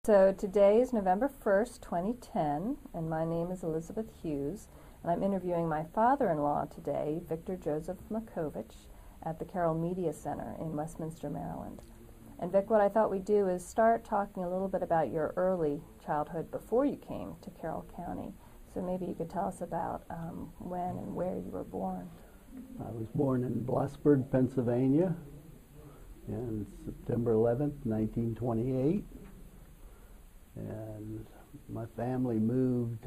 So today is November 1st, 2010, and my name is Elizabeth Hughes, and I'm interviewing my father-in-law today, Victor Joseph Makovitch, at the Carroll Media Center in Westminster, Maryland. And Vic, what I thought we'd do is start talking a little bit about your early childhood before you came to Carroll County. So maybe you could tell us about when and where you were born. I was born in Blossburg, Pennsylvania, on September 11th, 1928. And my family moved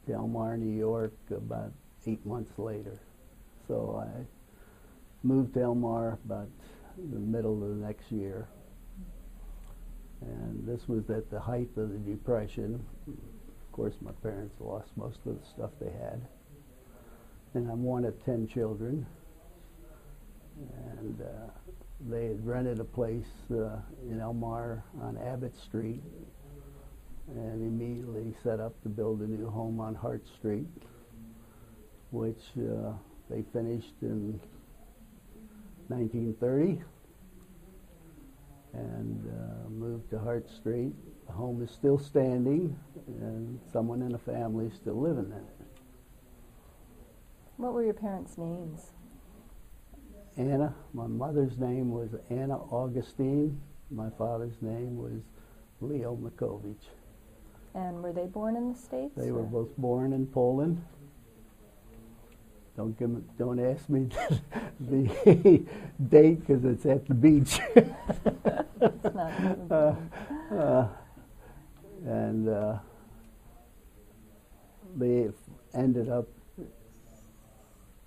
to Elmar, New York about 8 months later. So I moved to Elmar about the middle of the next year. And this was at the height of the Depression. Of course, my parents lost most of the stuff they had. And I'm one of 10 children. And they had rented a place in Elmar on Abbott Street and immediately set up to build a new home on Hart Street, which they finished in 1930 and moved to Hart Street. The home is still standing and someone in the family is still living in it. What were your parents' names? Anna, my mother's name was Anna Augustine. My father's name was Leo Makovitch. And were they born in the States? They were both born in Poland. Don't ask me the date because it's at the beach. It's not and they ended up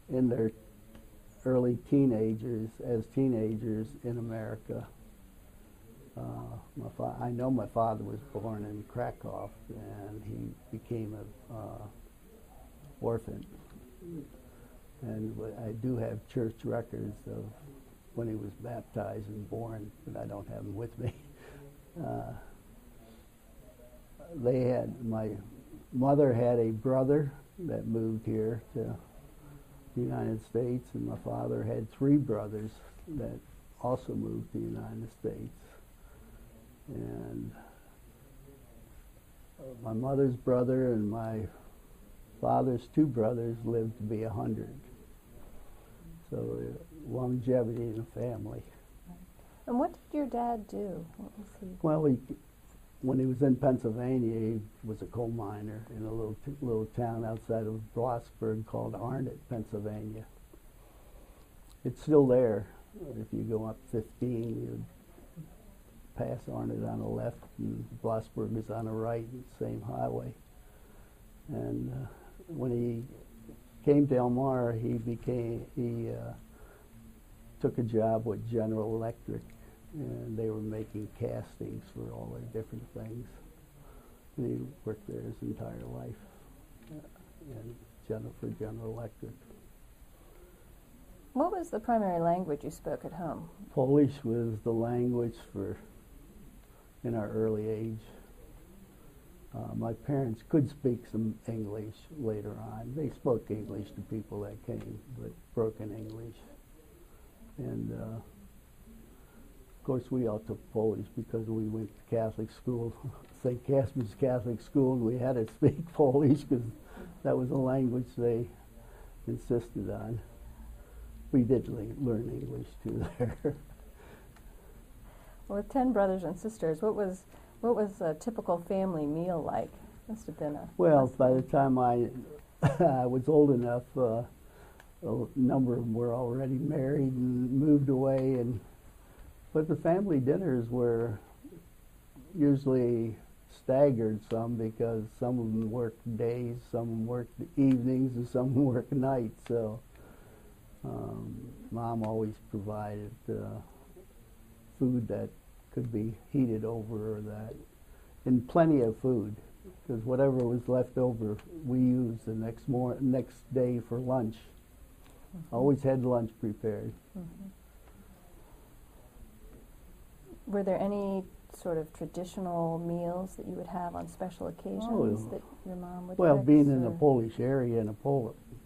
in their early teenagers in America. I know my father was born in Krakow, and he became an orphan. And I do have church records of when he was baptized and born, but I don't have them with me. My mother had a brother that moved here to the United States, and my father had 3 brothers that also moved to the United States. And my mother's brother and my father's 2 brothers lived to be 100. So longevity in the family. And what did your dad do? What was he? Well, when he was in Pennsylvania, he was a coal miner in a little town outside of Blossburg called Arnott, Pennsylvania. It's still there. If you go up 15, you pass Arnott on the left, and Blossburg is on the right, same highway. And when he came to Elmar, he took a job with General Electric, and they were making castings for all their different things. And he worked there his entire life, for General Electric. What was the primary language you spoke at home? Polish was the language in our early age. My parents could speak some English later on. They spoke English to people that came, but broken English. And of course we all took Polish because we went to Catholic school, St. Casper's Catholic School, and we had to speak Polish because that was the language they insisted on. We did learn English too there. Well, with 10 brothers and sisters, what was a typical family meal like? Must have been by the time I was old enough, a number of them were already married and moved away, but the family dinners were usually staggered some because some of them worked days, some of them worked evenings, and some of them worked nights. So Mom always provided food that could be heated over, and plenty of food, because whatever was left over we used the next day for lunch. Mm-hmm. Always had lunch prepared. Mm-hmm. Were there any sort of traditional meals that you would have on special occasions that your mom would Well, fix, being in the Polish area and a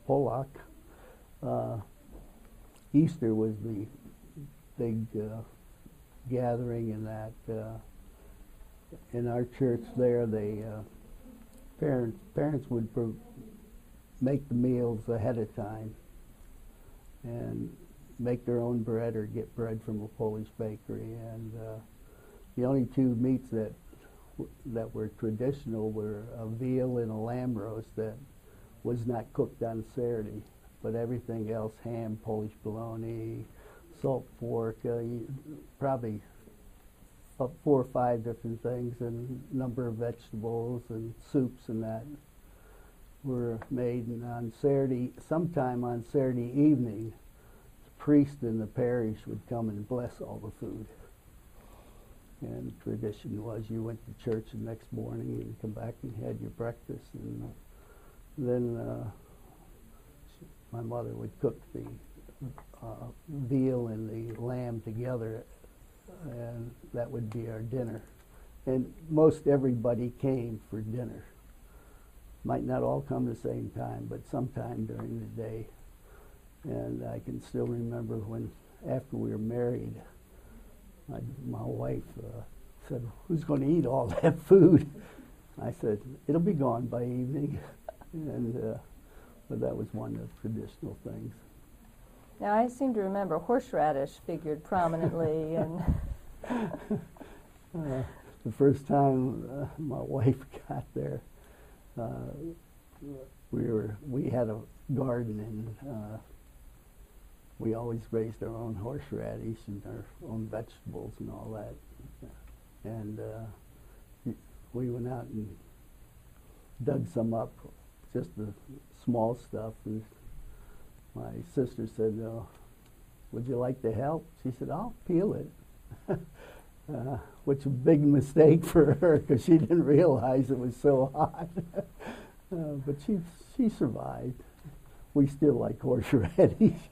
Polak, Easter was the big gathering in that in our church there, they parents would make the meals ahead of time and make their own bread or get bread from a Polish bakery. And the only two meats that were traditional were a veal and a lamb roast that was not cooked on Saturday, but everything else, ham, Polish bologna, salt pork, probably 4 or 5 different things, and a number of vegetables and soups and that were made. And on Saturday, sometime on Saturday evening, the priest in the parish would come and bless all the food. And the tradition was you went to church the next morning and come back and had your breakfast, and then my mother would cook the veal and the lamb together, and that would be our dinner. And most everybody came for dinner. Might not all come the same time, but sometime during the day. And I can still remember when, after we were married, my wife said, "Who's going to eat all that food?" I said, "It'll be gone by evening." And but that was one of the traditional things. Now, I seem to remember horseradish figured prominently, and the first time my wife got there, we had a garden, and we always raised our own horseradish and our own vegetables and all that. And we went out and dug some up, just the small stuff. And my sister said, "Would you like to help?" She said, "I'll peel it," which was a big mistake for her because she didn't realize it was so hot. But she survived. We still like horseradish,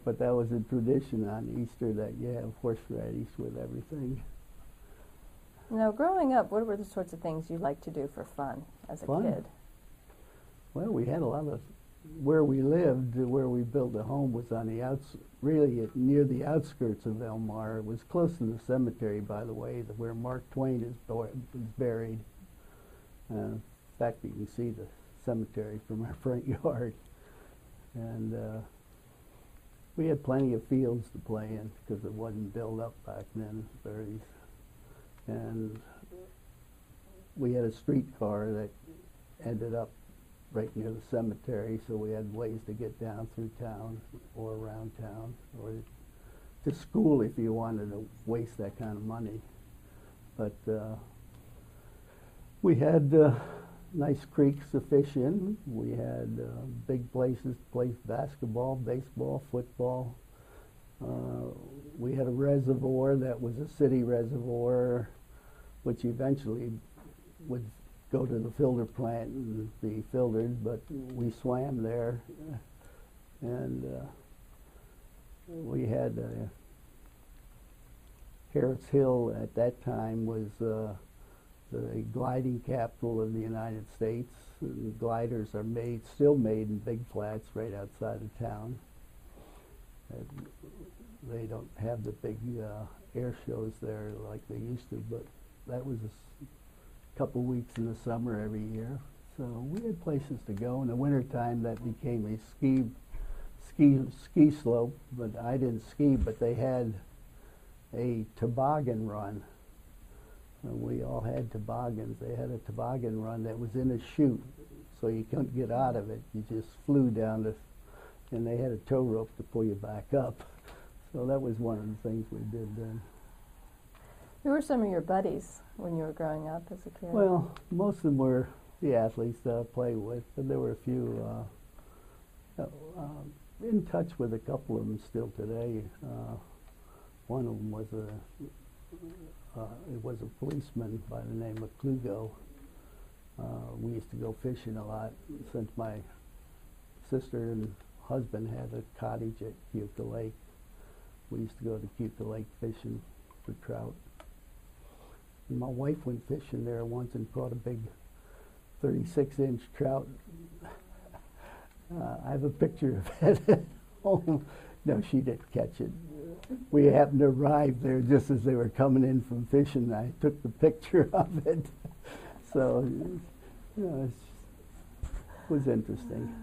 but that was a tradition on Easter that you have horseradish with everything. Now, growing up, what were the sorts of things you liked to do for fun as a kid? Well, we had a lot of, where we lived, where we built a home was on the really near the outskirts of Elmar. It was close to the cemetery, by the way, where Mark Twain is buried. In fact, you can see the cemetery from our front yard. And we had plenty of fields to play in because it wasn't built up back then, 30s. And we had a streetcar that ended up right near the cemetery, so we had ways to get down through town or around town or to school if you wanted to waste that kind of money. But we had nice creeks to fish in. We had big places to play basketball, baseball, football. We had a reservoir that was a city reservoir, which eventually would go to the filter plant and be filtered, but we swam there. And we had Harris Hill at that time was the gliding capital of the United States. And gliders are still made in big flats right outside of town. And they don't have the big air shows there like they used to, but that was a couple weeks in the summer every year. So we had places to go. In the wintertime, that became a ski slope, but I didn't ski, but they had a toboggan run. We all had toboggans. They had a toboggan run that was in a chute, so you couldn't get out of it. You just flew down and they had a tow rope to pull you back up. So that was one of the things we did then. Who were some of your buddies when you were growing up as a kid? Well, most of them were the athletes that I played with, but there were a few in touch with a couple of them still today. One of them was a policeman by the name of Klugo. We used to go fishing a lot since my sister and husband had a cottage at Cuca Lake. We used to go to Cuca Lake fishing for trout. And my wife went fishing there once and caught a big 36-inch trout. I have a picture of it at home. No, she didn't catch it. we happened to arrive there just as they were coming in from fishing. I took the picture of it. So, you know, it was interesting.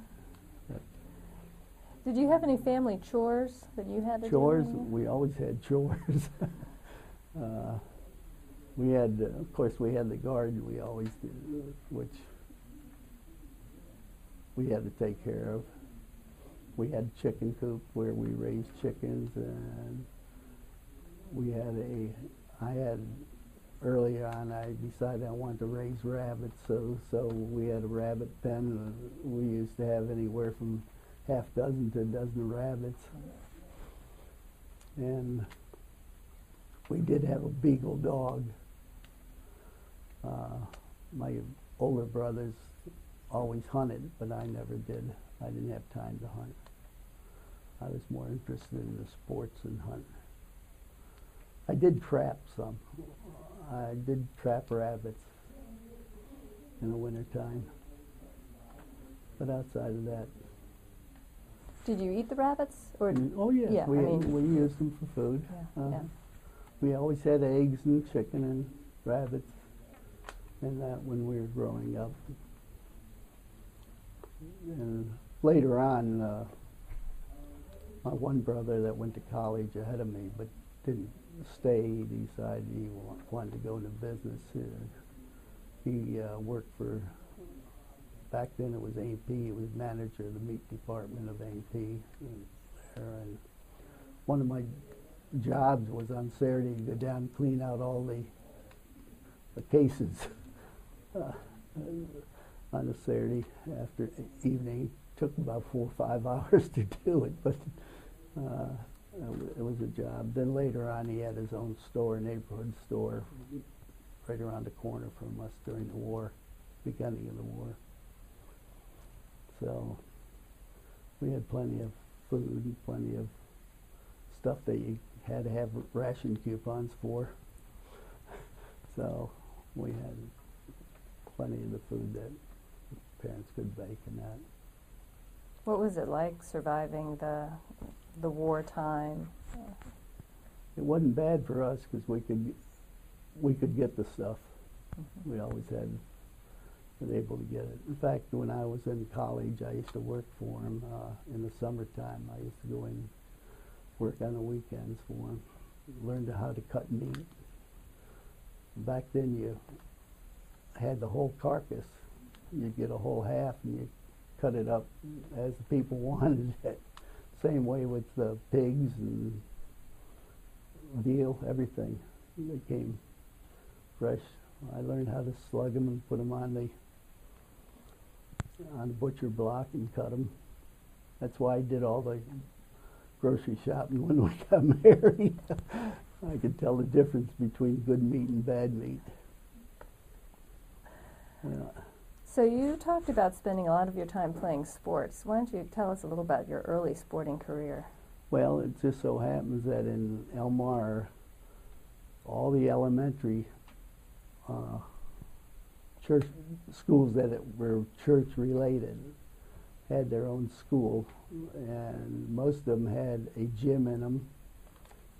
Did you have any family chores that you had to Chores, do? we always had chores. We had, of course, we had the garden we always did, which we had to take care of. We had a chicken coop where we raised chickens, and we had earlier on I decided I wanted to raise rabbits, so we had a rabbit pen. We used to have anywhere from half dozen to a dozen rabbits. And we did have a beagle dog. My older brothers always hunted, but I never did. I didn't have time to hunt. I was more interested in the sports and hunt. I did trap some. I did trap rabbits in the wintertime. But outside of that, Did you eat the rabbits? Or oh yes, yeah, we used them for food. yeah. We always had eggs and chicken and rabbits and that when we were growing up. And later on, my one brother that went to college ahead of me but didn't stay, he decided he wanted to go into business. He worked for, back then it was A&P, he was manager of the meat department of A&P there, and one of my jobs was on Saturday to go down and clean out all the cases on a Saturday after evening. Took about 4 or 5 hours to do it, but it was a job. Then later on he had his own store, neighborhood store, right around the corner from us during the war, beginning of the war. So we had plenty of food and plenty of stuff that you had to have ration coupons for. So we had plenty of the food that parents could bake and that. What was it like surviving the wartime? It wasn't bad for us because we could get the stuff. Mm-hmm. We always had been able to get it. In fact, when I was in college, I used to work for him in the summertime. I used to go in, work on the weekends for him, learned how to cut meat. Back then, you had the whole carcass. You'd get a whole half, and you cut it up as the people wanted it. Same way with the pigs and veal, everything. They came fresh. I learned how to slug them and put them on the butcher block and cut them. That's why I did all the grocery shopping when we got married. I could tell the difference between good meat and bad meat. So you talked about spending a lot of your time playing sports. Why don't you tell us a little about your early sporting career? Well, it just so happens that in Elmar, all the elementary church schools that were church related had their own school, and most of them had a gym in them.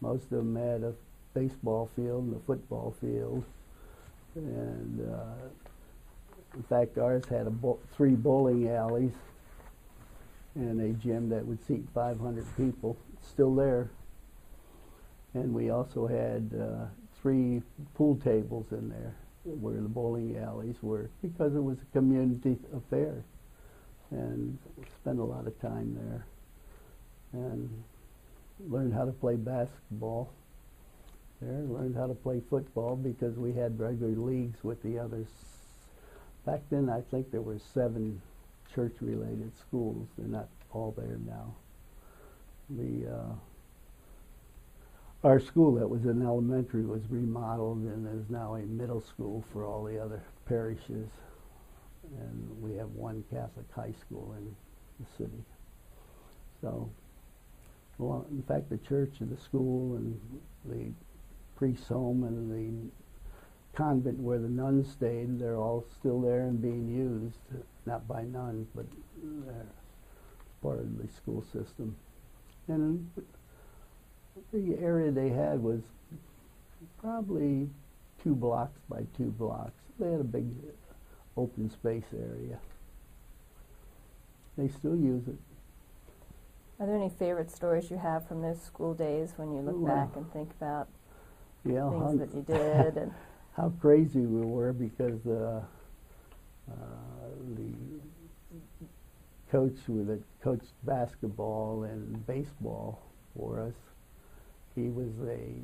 Most of them had a baseball field and a football field, and in fact ours had 3 bowling alleys and a gym that would seat 500 people. It's still there. And we also had 3 pool tables in there where the bowling alleys were, because it was a community affair, and spent a lot of time there and learned how to play basketball there, learned how to play football because we had regular leagues with the others. Back then I think there were 7 church related schools. They're not all there now. Our school that was in elementary was remodeled and is now a middle school for all the other parishes. And we have one Catholic high school in the city. So, well, in fact, the church and the school and the priest's home and the convent where the nuns stayed, they're all still there and being used, not by nuns, but they're part of the school system. And The area they had was probably 2 blocks by 2 blocks. They had a big open space area. They still use it. Are there any favorite stories you have from those school days when you look back and think about things that you did? And how crazy we were, because the coach that coached basketball and baseball for us, he was a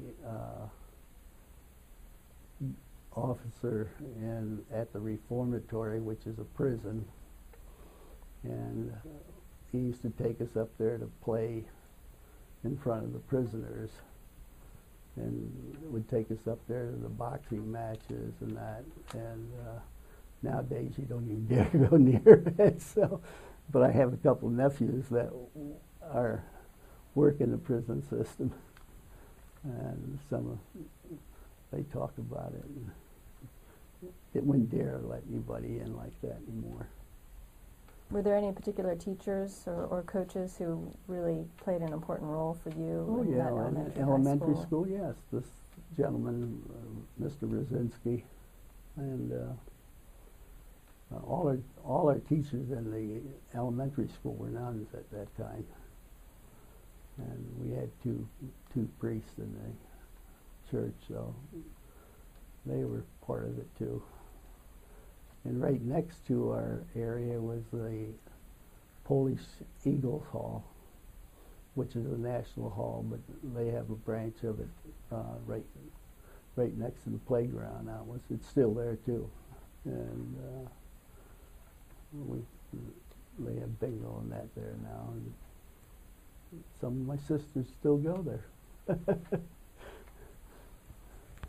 officer at the reformatory, which is a prison, and he used to take us up there to play in front of the prisoners, and would take us up there to the boxing matches and that. And nowadays you don't even dare go near it. So, but I have a couple of nephews that work in the prison system, and they talk about it. And it wouldn't dare let anybody in like that anymore. Were there any particular teachers or coaches who really played an important role for you? Oh, in yeah, that in elementary school, yes. This gentleman, Mr. Rosinski, and all our teachers in the elementary school were nuns at that time. And we had two priests in the church, so they were part of it too. And right next to our area was the Polish Eagles Hall, which is a national hall, but they have a branch of it right next to the playground now. It's still there too, and they have bingo and that there now. And some of my sisters still go there.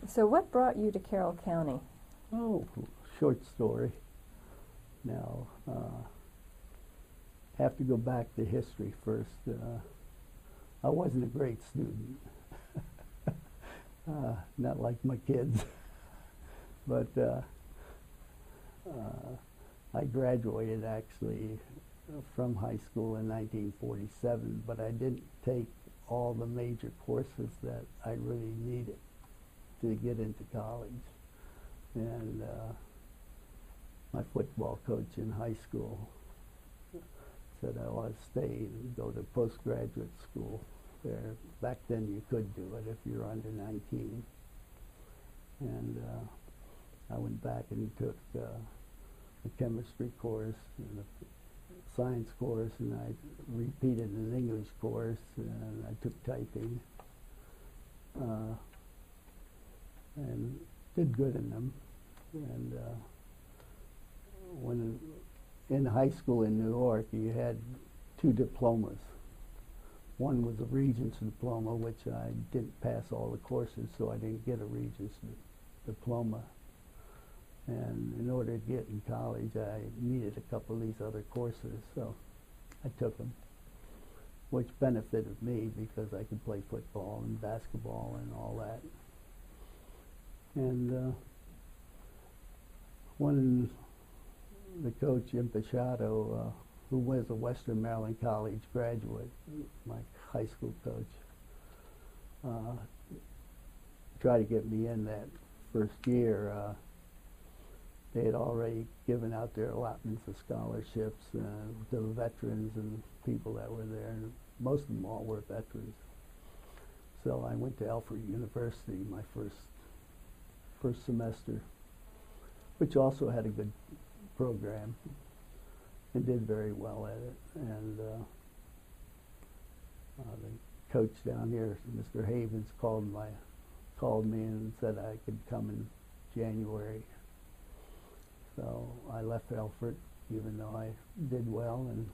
So what brought you to Carroll County? Oh, short story. Now, have to go back to history first. I wasn't a great student, not like my kids, but I graduated actually from high school in 1947, but I didn't take all the major courses that I really needed to get into college. And my football coach in high school said I ought to stay and go to postgraduate school there. Back then you could do it if you're under 19. And I went back and took a chemistry course and a science course, and I repeated an English course, and I took typing, and did good in them. And when in high school in New York, you had 2 diplomas. One was a Regents diploma, which I didn't pass all the courses, so I didn't get a Regents diploma. And in order to get in college, I needed a couple of these other courses, so I took them, which benefited me because I could play football and basketball and all that. And when the coach Impasciato, who was a Western Maryland College graduate, my high school coach, tried to get me in that first year, they had already given out their allotments of scholarships to the veterans and people that were there, and most of them all were veterans. So I went to Alfred University my first semester, which also had a good program and did very well at it. And the coach down here, Mr. Havens, called me and said I could come in January. So I left Alfred, even though I did well, and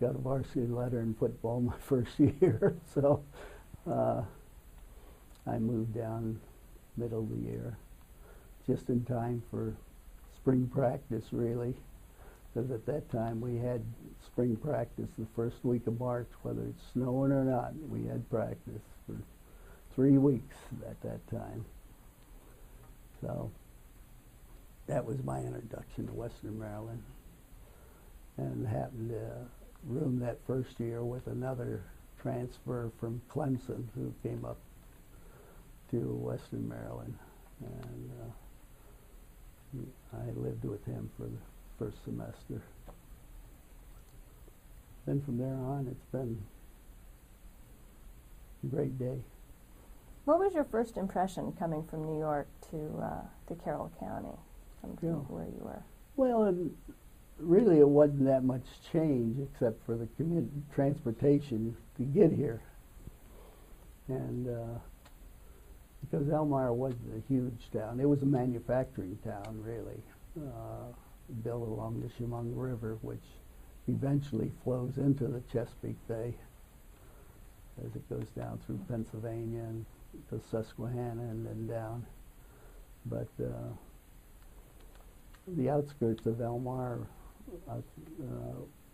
got a varsity letter in football my first year. So I moved down middle of the year, just in time for spring practice, really, because at that time we had spring practice the first week of March, whether it's snowing or not. We had practice for 3 weeks at that time. So that was my introduction to Western Maryland, and happened to room that first year with another transfer from Clemson who came up to Western Maryland, and I lived with him for the first semester. Then from there on, it's been a great day. What was your first impression coming from New York to Carroll County, from where you were? Well, really it wasn't that much change except for the transportation to get here. And because Elmira wasn't a huge town, it was a manufacturing town, really, built along the Chemung River, which eventually flows into the Chesapeake Bay as it goes down through Pennsylvania and to Susquehanna and then down. But the outskirts of Elmira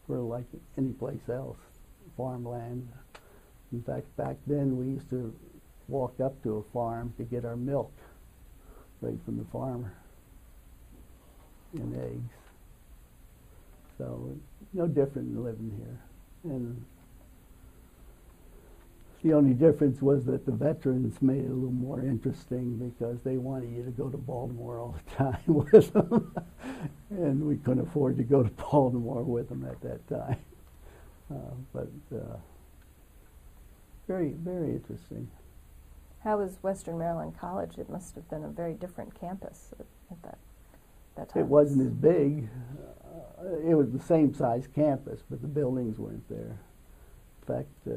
were like any place else, farmland. In fact, back then we used to walk up to a farm to get our milk right from the farmer, and eggs. So no different than living here. And the only difference was that the veterans made it a little more interesting because they wanted you to go to Baltimore all the time with them. And we couldn't afford to go to Baltimore with them at that time. But very, very interesting. How was Western Maryland College? It must have been a very different campus at that time. It wasn't as big. It was the same size campus, but the buildings weren't there. In fact,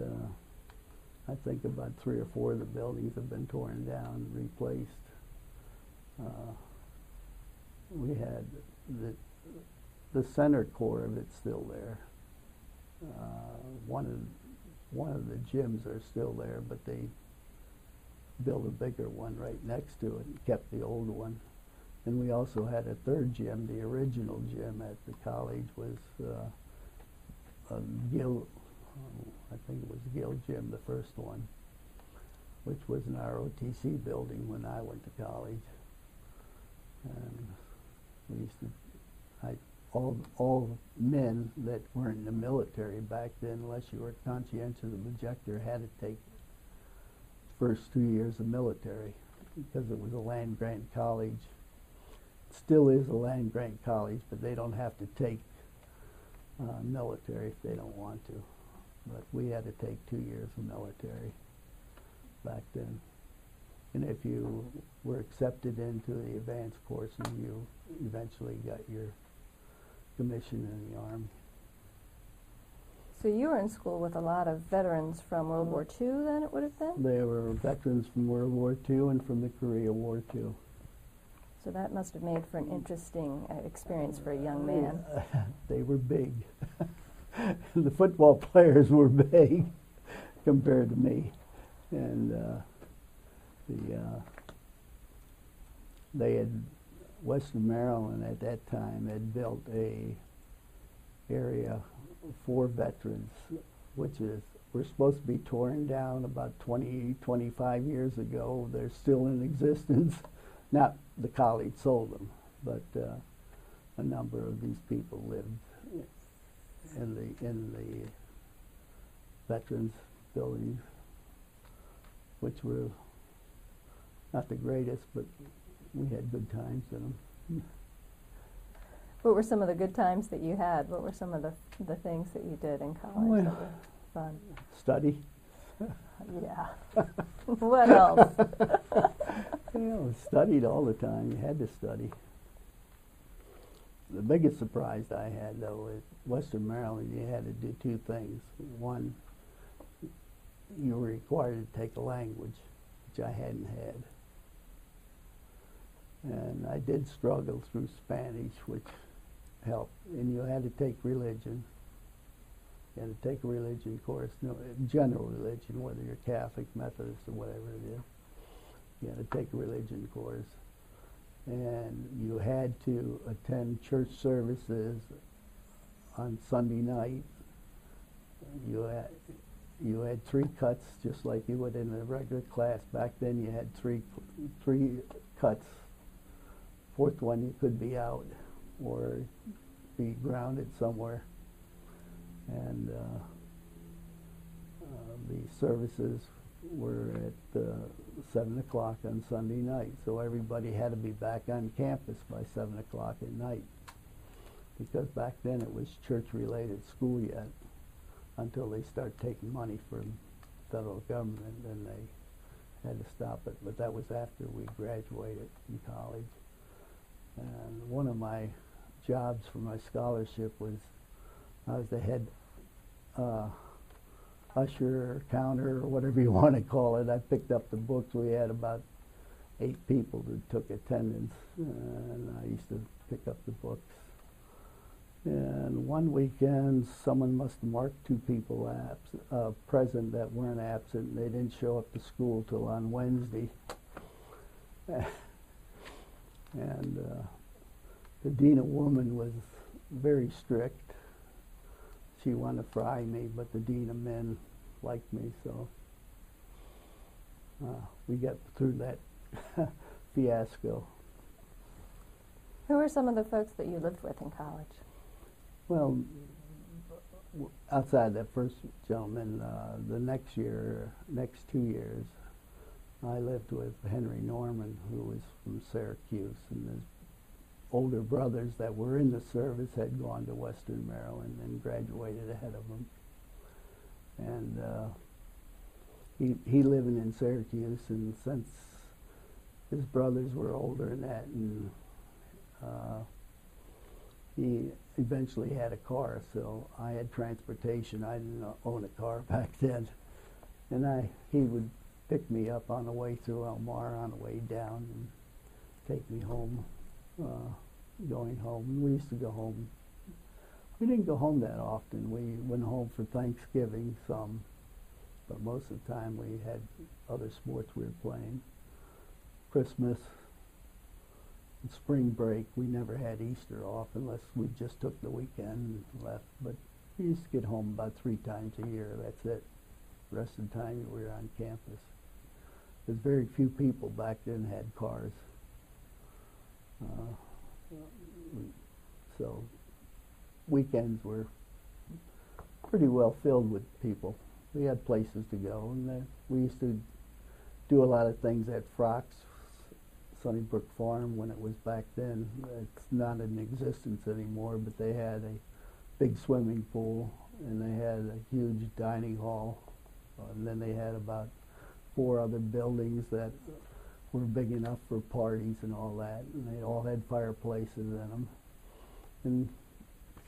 I think about 3 or 4 of the buildings have been torn down and replaced. We had the center core of it still there. One of the gyms are still there, but they built a bigger one right next to it and kept the old one. And we also had a third gym. The original gym at the college was a Gill, I think it was Gill Gym, the first one, which was an ROTC building when I went to college. And we used to, all men that weren't in the military back then, unless you were a conscientious objector, had to take the first 2 years of military because it was a land-grant college. It still is a land-grant college, but they don't have to take military if they don't want to. But we had to take 2 years of military back then. And if you were accepted into the advanced course, you eventually got your commission in the Army. So you were in school with a lot of veterans from World War II, then, it would have been? They were veterans from World War II and from the Korea War II. So that must have made for an interesting experience for a young man. They were big. The football players were big compared to me. And they had, Western Maryland at that time had built a area for veterans, which were supposed to be torn down about 20, 25 years ago. They're still in existence. Not the college sold them, but a number of these people lived in the veterans buildings, which were not the greatest, but we had good times in them. What were some of the good times that you had? What were some of the things that you did in college that were fun? Study. Yeah. What else? Studied all the time. You had to study. The biggest surprise I had, though, is Western Maryland, you had to do 2 things. One, you were required to take a language, which I hadn't had. And I did struggle through Spanish, which helped. And you had to take religion. You had to take a religion course, general religion, whether you're Catholic, Methodist, or whatever it is. You had to take a religion course. And you had to attend church services on Sunday night. You had 3 cuts, just like you would in a regular class. Back then you had three cuts. 4th one you could be out or be grounded somewhere. And The services were at 7 o'clock on Sunday night, so everybody had to be back on campus by 7 o'clock at night, because back then it was church-related school yet, until they start taking money from federal government, and they had to stop it. But that was after we graduated from college. And one of my jobs for my scholarship was I was the head usher or counter or whatever you want to call it. I picked up the books. We had about 8 people that took attendance, and I used to pick up the books. And one weekend, someone must have marked 2 people present that weren't absent, and they didn't show up to school till on Wednesday. And the dean of women was very strict. She wanted to fry me, but the dean of men liked me, so we got through that fiasco. Who were some of the folks that you lived with in college? Well, outside that first gentleman, the next 2 years, I lived with Henry Norman, who was from Syracuse, and his older brothers that were in the service had gone to Western Maryland and graduated ahead of him. And he living in Syracuse, and since his brothers were older than that, and he eventually had a car, so I had transportation. I didn't own a car back then, and he would pick me up on the way through Elmar, on the way down, and take me home, going home. We used to go home. We didn't go home that often. We went home for Thanksgiving some, but most of the time we had other sports we were playing. Christmas and spring break, we never had Easter off unless we just took the weekend and left. But we used to get home about 3 times a year. That's it. The rest of the time we were on campus. There's very few people back then had cars. So weekends were pretty well filled with people. We had places to go, and we used to do a lot of things at Frock's, Sunnybrook Farm, when it was back then. It's not in existence anymore, but they had a big swimming pool, and they had a huge dining hall, and then they had about 4 other buildings that were big enough for parties and all that, and they all had fireplaces in them. And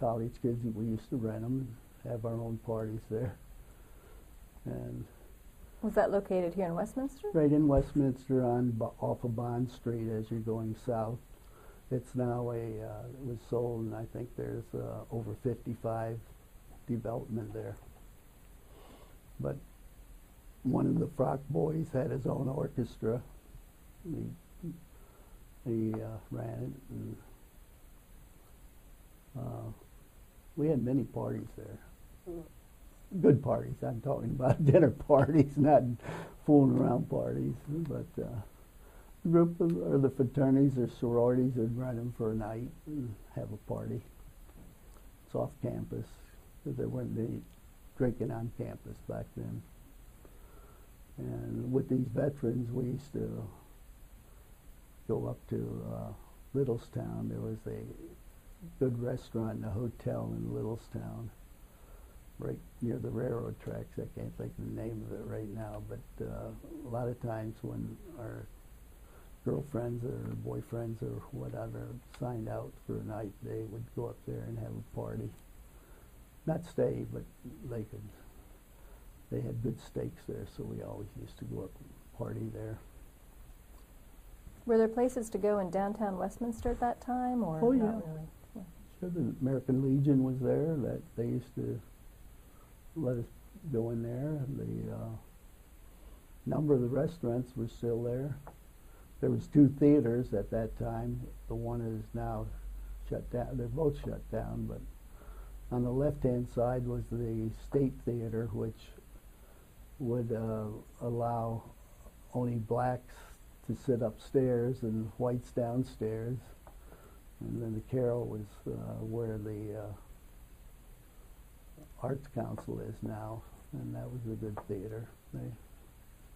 college kids, we used to rent them and have our own parties there. And was that located here in Westminster? right in Westminster, off of Bond Street as you're going south. It's now it was sold, and I think there's over 55 development there. But one of the Frock boys had his own orchestra. He ran it, and we had many parties there. Good parties. I'm talking about dinner parties, not fooling around parties. But the group or the fraternities or sororities would run them for a night and have a party. It's off campus, because there weren't any drinking on campus back then. And with these veterans, we used to go up to Littlestown. There was a good restaurant and a hotel in Littlestown, right near the railroad tracks. I can't think of the name of it right now, but a lot of times when our girlfriends or boyfriends or whatever signed out for a night, they would go up there and have a party. Not stay, but they had good steaks there, so we always used to go up and party there. Were there places to go in downtown Westminster at that time, or Oh, not yeah. really? Yeah. Sure, the American Legion was there. That they used to let us go in there. The number of the restaurants were still there. There was 2 theaters at that time. The one is now shut down. They're both shut down, but on the left-hand side was the State Theater, which would allow only blacks to sit upstairs and whites downstairs. And then the Carroll was where the Arts Council is now. and that was a good theater.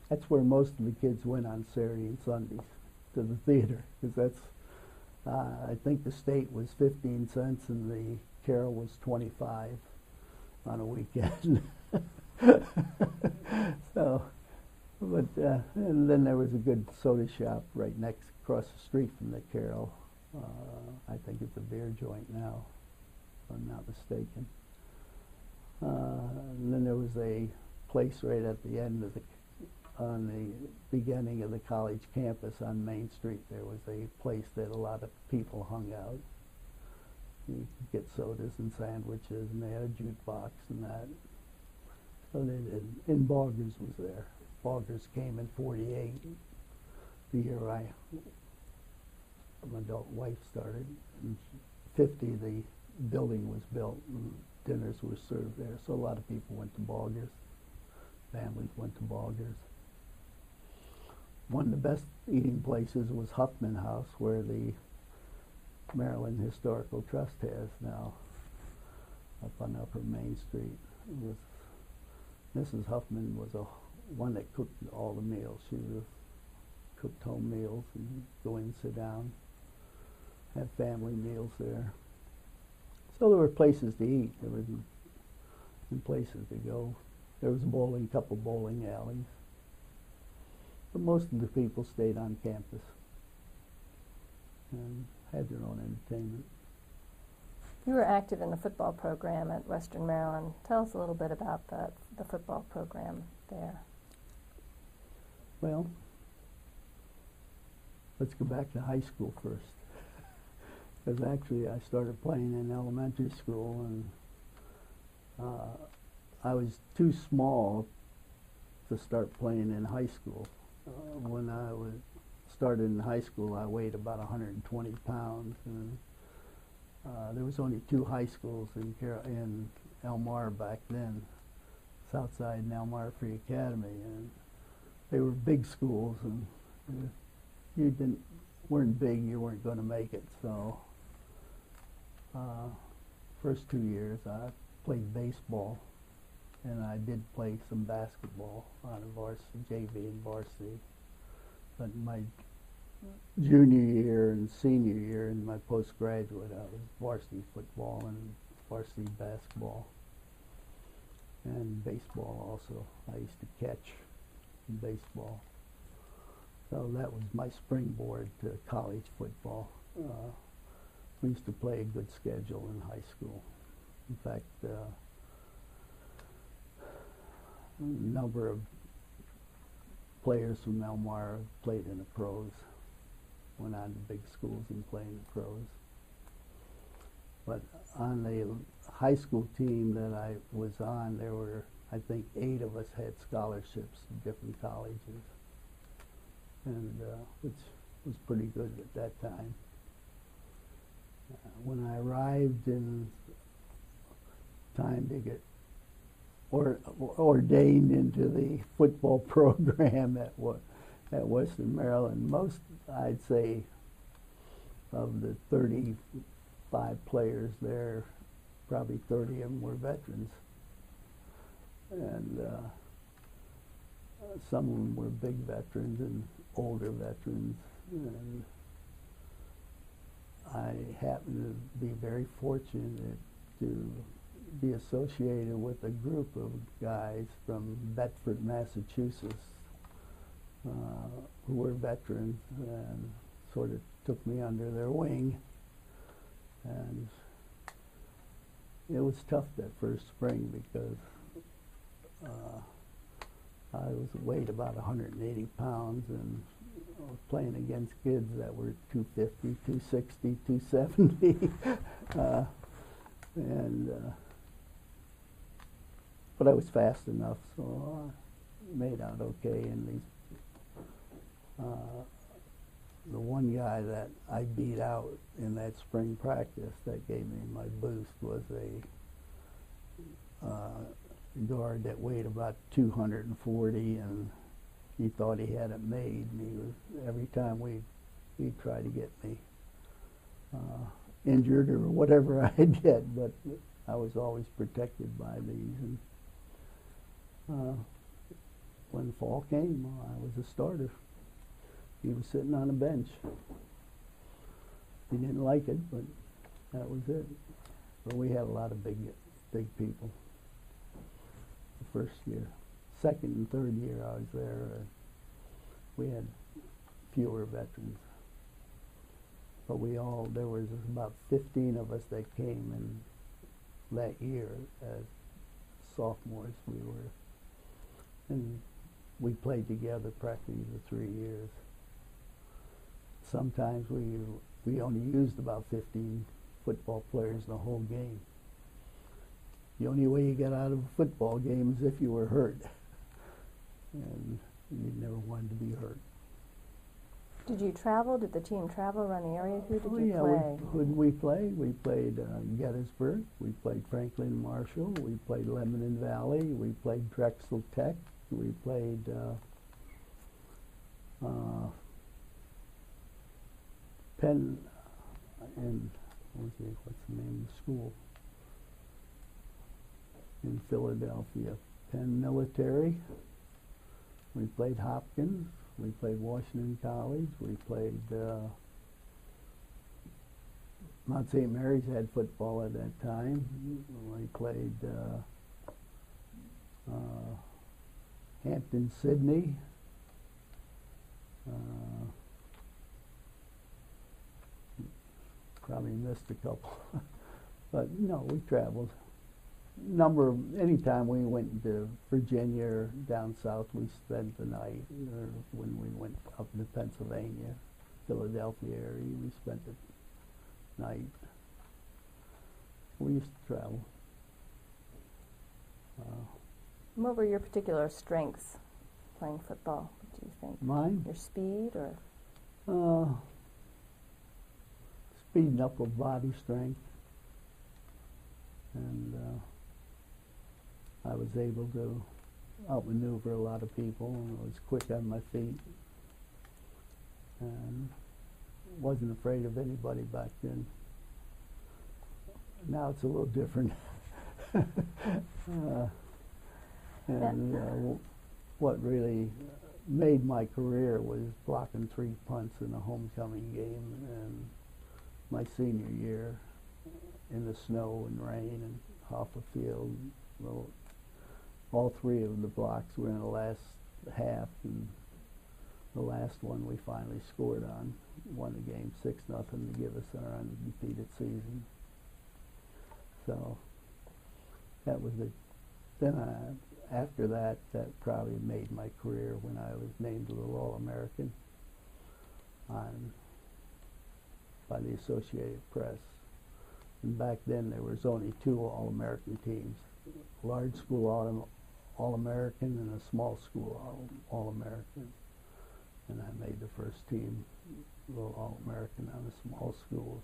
That's where most of the kids went on Saturday and Sundays, to the theater, because that's, I think the state was 15 cents and the Carroll was 25 on a weekend. So, but, and then there was a good soda shop right across the street from the Carroll. I think it's a beer joint now, if I'm not mistaken. And then there was a place right at the end of on the beginning of the college campus on Main Street. There was a place that a lot of people hung out. You could get sodas and sandwiches, and they had a jukebox and that. So they did. And Boggers was there. Boggers came in '48, the year my adult wife started. In '50, the building was built and dinners were served there. So a lot of people went to Boggers. Families went to Boggers. One of the best eating places was Huffman House, where the Maryland Historical Trust has now, up on Upper Main Street. It was, Mrs. Huffman was one that cooked all the meals. She cooked home meals and go in and sit down, have family meals there. So there were places to eat. There was places to go. There was a couple bowling alleys. But most of the people stayed on campus and had their own entertainment. You were active in the football program at Western Maryland. Tell us a little bit about the football program there. Well, let's go back to high school first. Because actually I started playing in elementary school, and I was too small to start playing in high school. When I started in high school, I weighed about 120 pounds, and there was only 2 high schools in Elmar back then, Southside and Elmar Free Academy, and they were big schools, and if you weren't big, you weren't going to make it. So first 2 years I played baseball, and I did play some basketball on a varsity, JV and varsity. But my junior year and senior year and my postgraduate, I was varsity football and varsity basketball and baseball also. I used to catch in baseball. So that was my springboard to college football. We used to play a good schedule in high school. In fact, a number of players from Elmar played in the pros, went on to big schools and played in the pros. But on the high school team that I was on, there were, I think, 8 of us had scholarships to different colleges, and which was pretty good at that time. When I arrived in time to get ordained into the football program at Western Maryland, most, I'd say, of the 35 players there, probably 30 of them were veterans. And some of them were big veterans and older veterans. And I happened to be very fortunate to be associated with a group of guys from Bedford, Massachusetts, who were veterans, and sort of took me under their wing. And it was tough that first spring because I weighed about 180 pounds, and I was playing against kids that were 250, 260, 270. But I was fast enough, so I made out okay. And the one guy that I beat out in that spring practice that gave me my boost was a guard that weighed about 240, and he thought he had it made. And he was, every time he'd try to get me injured or whatever I did, but I was always protected by these. And uh, when fall came, I was a starter. He was sitting on a bench. He didn't like it, but that was it. But we had a lot of big people. The first year. Second and third year I was there, we had fewer veterans. But there was about 15 of us that came in that year as sophomores. And we played together practically the 3 years. Sometimes we only used about 15 football players in the whole game. The only way you got out of a football game is if you were hurt. And you never wanted to be hurt. Did you travel? Did the team travel around the area? Who did you yeah, play? Who did we play? We played Gettysburg. We played Franklin Marshall. We played Lebanon Valley. We played Drexel Tech. We played Penn and what's the name of the school in Philadelphia? Penn Military. We played Hopkins. We played Washington College. We played Mount St. Mary's had football at that time. We played Hampton Sydney. Probably missed a couple. But no, we traveled. Anytime we went to Virginia or down south, we spent the night. Or when we went up to Pennsylvania, Philadelphia area, we spent the night. We used to travel. What were your particular strengths playing football, do you think? Mine? Your speed or? Speeding up with body strength. And I was able to outmaneuver a lot of people, and I was quick on my feet. And wasn't afraid of anybody back then. Now it's a little different. What really made my career was blocking 3 punts in a homecoming game, and my senior year in the snow and rain and off a field. Well, all 3 of the blocks were in the last half, and the last one we finally scored on. Won the game 6-0 to give us our undefeated season. So that was it. Then after that, that probably made my career when I was named a little All-American by the Associated Press. And back then there was only 2 All-American teams, large school All-American and a small school All-American. And I made the first team, little All-American on the small schools.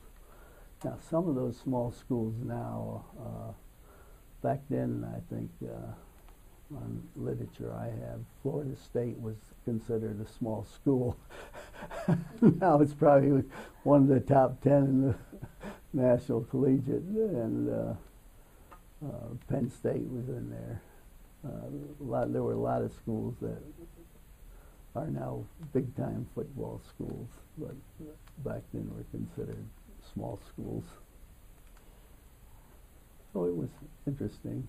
Now some of those small schools now, back then I think on literature I have, Florida State was considered a small school. Now it's probably one of the top 10 in the National Collegiate, and Penn State was in there. There were a lot of schools that are now big-time football schools, but back then were considered small schools. So it was interesting.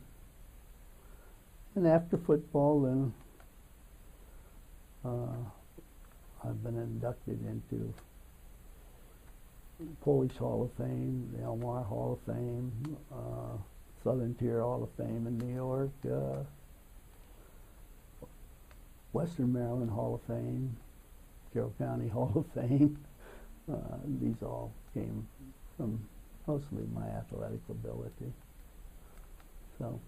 And after football, then I've been inducted into Polish Hall of Fame, the Elmore Hall of Fame, Southern Tier Hall of Fame in New York, Western Maryland Hall of Fame, Carroll County Hall of Fame. These all came from mostly my athletic ability. So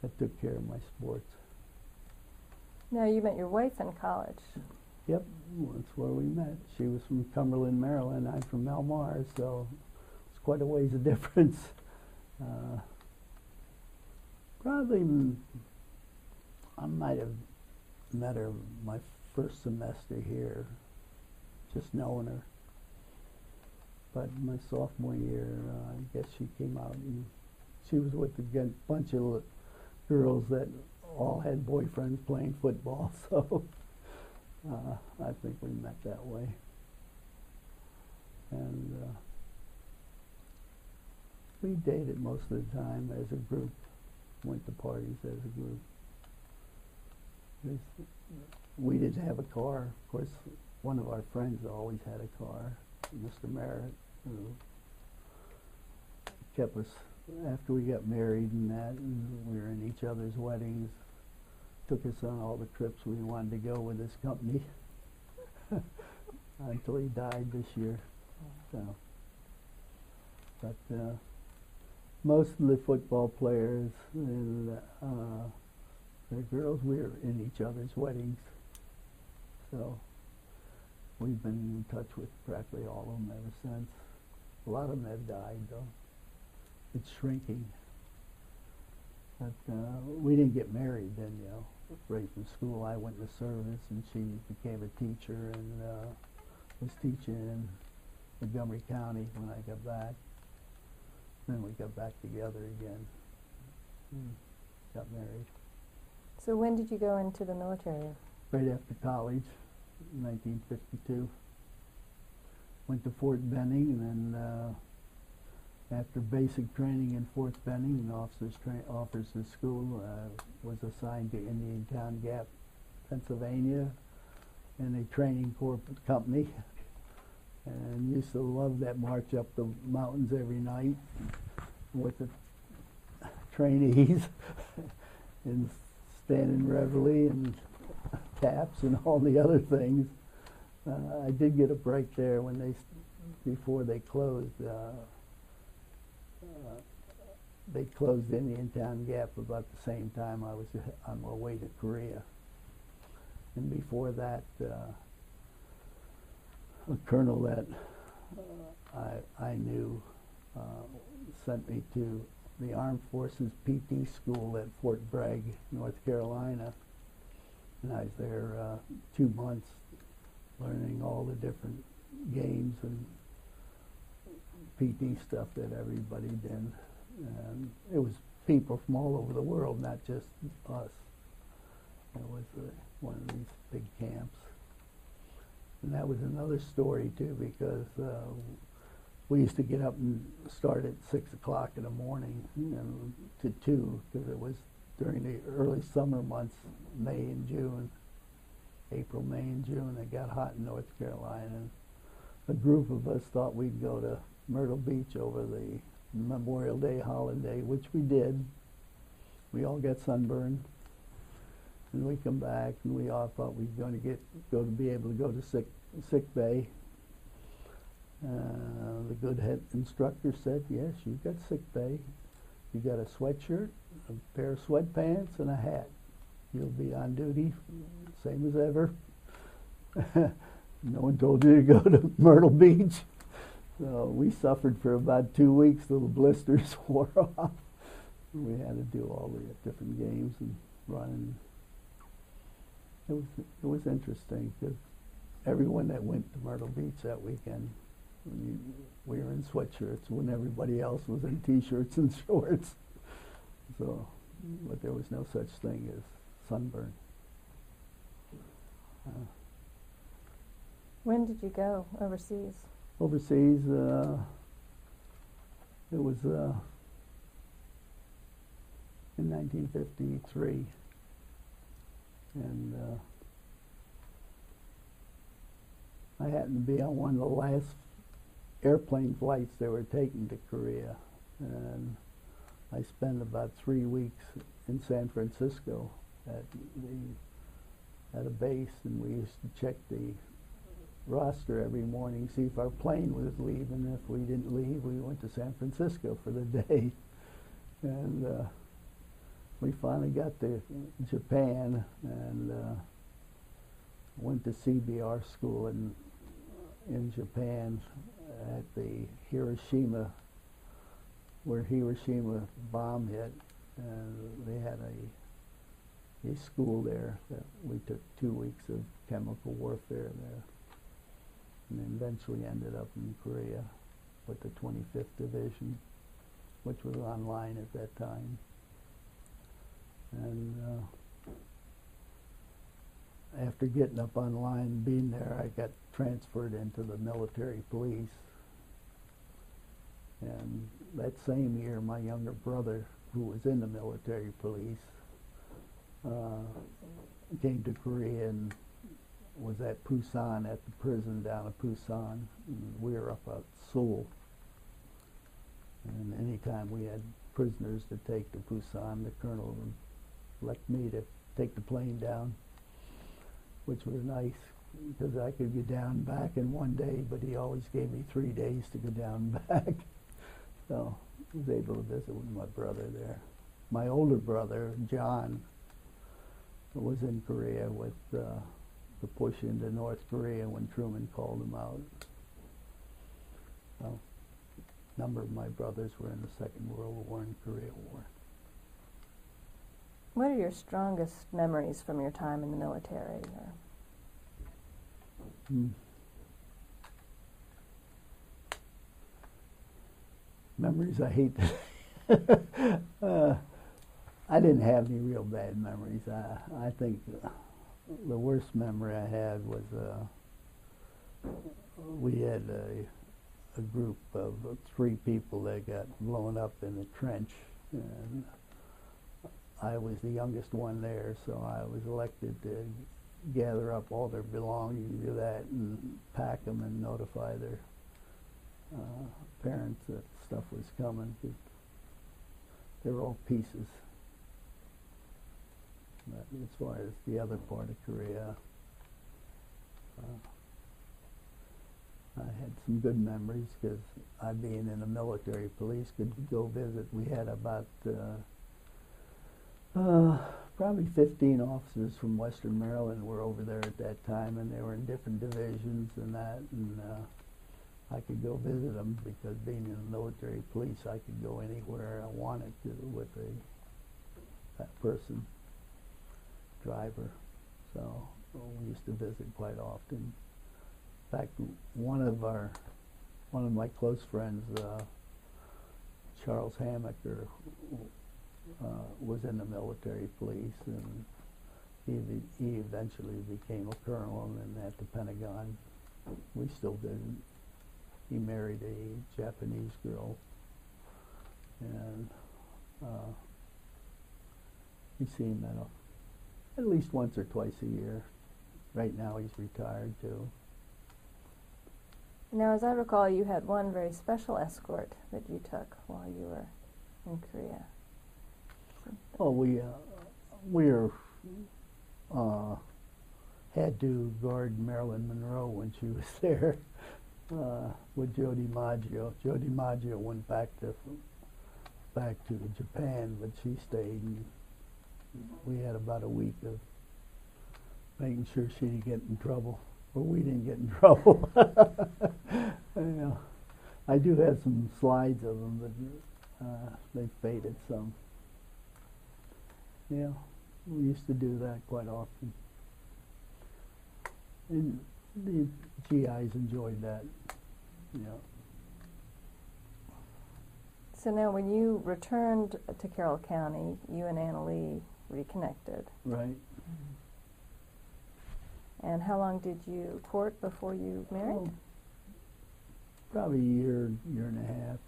that took care of my sports. Now, you met your wife in college. Yep, that's where we met. She was from Cumberland, Maryland. I'm from Elmore, so it's quite a ways of difference. Probably, I might have met her my first semester here, just knowing her. But my sophomore year, I guess she came out and she was with a bunch of girls that all had boyfriends playing football, so I think we met that way. And we dated most of the time as a group, went to parties as a group. We didn't have a car. Of course, one of our friends always had a car, Mr. Merritt, who kept us, after we got married and that, and we were in each other's weddings, took us on all the trips we wanted to go with his company until he died this year. So, but most of the football players and their girls, we were in each other's weddings. So we've been in touch with practically all of them ever since. A lot of them have died, though. It's shrinking. But we didn't get married then, you know. Right from school, I went to service, and she became a teacher and was teaching in Montgomery County when I got back. Then we got back together again. Got married. So when did you go into the military? Right after college, 1952. Went to Fort Benning, and then after basic training in Fort Benning and officers school, was assigned to Indiantown Gap, Pennsylvania, in a training corps company, and used to love that march up the mountains every night with the trainees and standing reveille and taps and all the other things. I did get a break there when before they closed. They closed Indiantown Gap about the same time I was on my way to Korea. And before that, a colonel that I knew sent me to the Armed Forces PT school at Fort Bragg, North Carolina. And I was there 2 months learning all the different games and PT stuff that everybody did. And it was people from all over the world, not just us. It was one of these big camps. And that was another story, too, because we used to get up and start at 6 o'clock in the morning, to 2, because it was during the early summer months, May and June, April, May and June. It got hot in North Carolina. And a group of us thought we'd go to Myrtle Beach over the Memorial Day holiday, which we did. We all got sunburned. And we come back, and we all thought we were going to be able to go to sick bay. The good head instructor said, "Yes, you've got sick bay. You got a sweatshirt, a pair of sweatpants, and a hat. You'll be on duty, same as ever." No one told you to go to Myrtle Beach. So we suffered for about 2 weeks till the blisters wore off. We had to do all the different games and run. It was interesting, because everyone that went to Myrtle Beach that weekend, we were in sweatshirts when everybody else was in T-shirts and shorts. So, but there was no such thing as sunburn. When did you go overseas? Overseas, it was in 1953. And I happened to be on one of the last airplane flights they were taking to Korea, and I spent about 3 weeks in San Francisco at a base, and we used to check the roster every morning, see if our plane was leaving. If we didn't leave, we went to San Francisco for the day. And we finally got to Japan and went to CBR school in Japan at the Hiroshima, where Hiroshima bomb hit. And they had a school there that we took 2 weeks of chemical warfare there. And then eventually ended up in Korea with the 25th Division, which was online at that time. And after getting up on line and being there, I got transferred into the military police. And that same year, my younger brother, who was in the military police, came to Korea and was at Busan, at the prison down at Busan. And we were up at Seoul. And anytime we had prisoners to take to Busan, the colonel would elect me to take the plane down, which was nice because I could get down and back in one day, but he always gave me 3 days to go down and back. So I was able to visit with my brother there. My older brother, John, was in Korea with the push into North Korea when Truman called him out. So a number of my brothers were in the Second World War and Korea War. What are your strongest memories from your time in the military? Memories I hate I didn't have any real bad memories. I think the worst memory I had was we had a group of 3 people that got blown up in the trench, and I was the youngest one there, so I was elected to gather up all their belongings, do that, and pack them and notify their parents that stuff was coming, because they were all pieces. But as far as the other part of Korea, I had some good memories because I, being in the military police, could go visit. We had about probably 15 officers from Western Maryland were over there at that time, and they were in different divisions and that, and I could go visit them because being in the military police, I could go anywhere I wanted to with that person, driver. So we used to visit quite often. In fact, one of my close friends, Charles Hammaker, was in the military police, and he eventually became a colonel, and then at the Pentagon we still visit. He married a Japanese girl, and we see him at least once or twice a year. Right now he's retired too. Now, as I recall, you had one very special escort that you took while you were in Korea. Oh, we had to guard Marilyn Monroe when she was there with Joe DiMaggio. Joe DiMaggio went back to Japan, but she stayed, and we had about a week of making sure she didn't get in trouble, or we didn't get in trouble. Yeah. I do have some slides of them, but they faded some. Yeah, we used to do that quite often. And the GIs enjoyed that. Yeah. So now when you returned to Carroll County, you and Anna Lee reconnected. Right. And how long did you court before you married? Oh, probably a year and a half.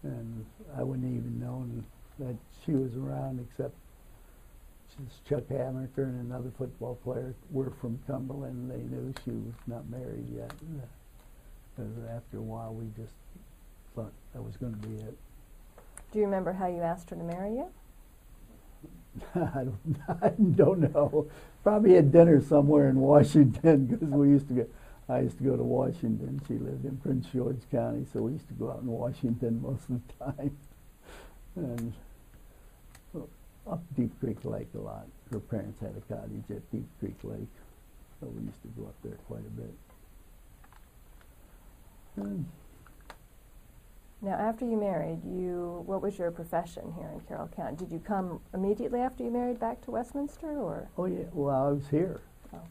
And I wouldn't even known that she was around, except Chuck Hammaker and another football player were from Cumberland, and they knew she was not married yet. Because after a while, we just thought that was going to be it. Do you remember how you asked her to marry you? I don't know. Probably at dinner somewhere in Washington, because I used to go to Washington. She lived in Prince George County, so we used to go out in Washington most of the time. And up Deep Creek Lake a lot. Her parents had a cottage at Deep Creek Lake, so we used to go up there quite a bit. And now, after you married, what was your profession here in Carroll County? Did you come immediately after you married back to Westminster, or? oh yeah, well, I was here. Oh.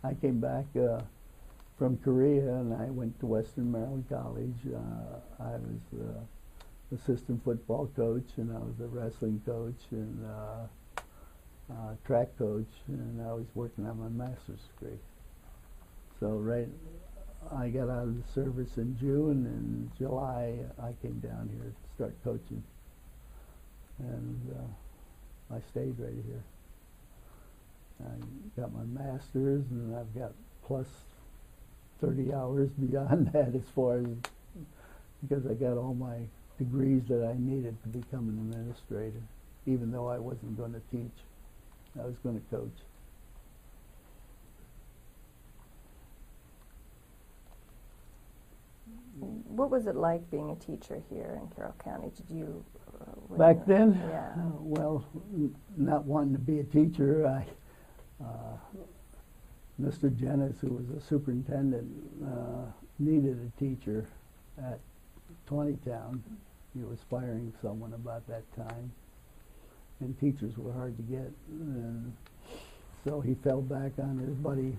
I came back from Korea, and I went to Western Maryland College. I was assistant football coach, and I was a wrestling coach, and track coach, and I was working on my master's degree. So I got out of the service in June, and July I came down here to start coaching, and I stayed right here. I got my master's, and I've got plus 30 hours beyond that as far as, because I got all my degrees that I needed to become an administrator, even though I wasn't going to teach. I was going to coach. What was it like being a teacher here in Carroll County? Did you back then? Yeah. Well, not wanting to be a teacher, Mr. Jennis, who was a superintendent, needed a teacher at 20town. He was firing someone about that time, and teachers were hard to get. And so he fell back on his buddy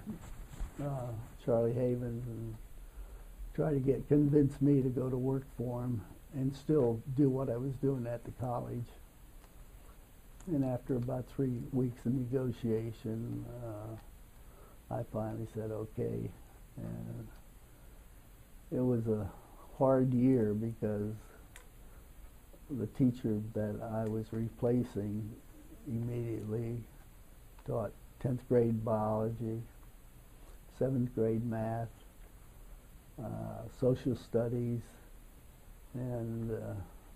Charlie Havens and tried to convince me to go to work for him and still do what I was doing at the college. And after about 3 weeks of negotiation, I finally said okay. And it was a hard year because the teacher that I was replacing immediately taught 10th grade biology, 7th grade math, social studies, and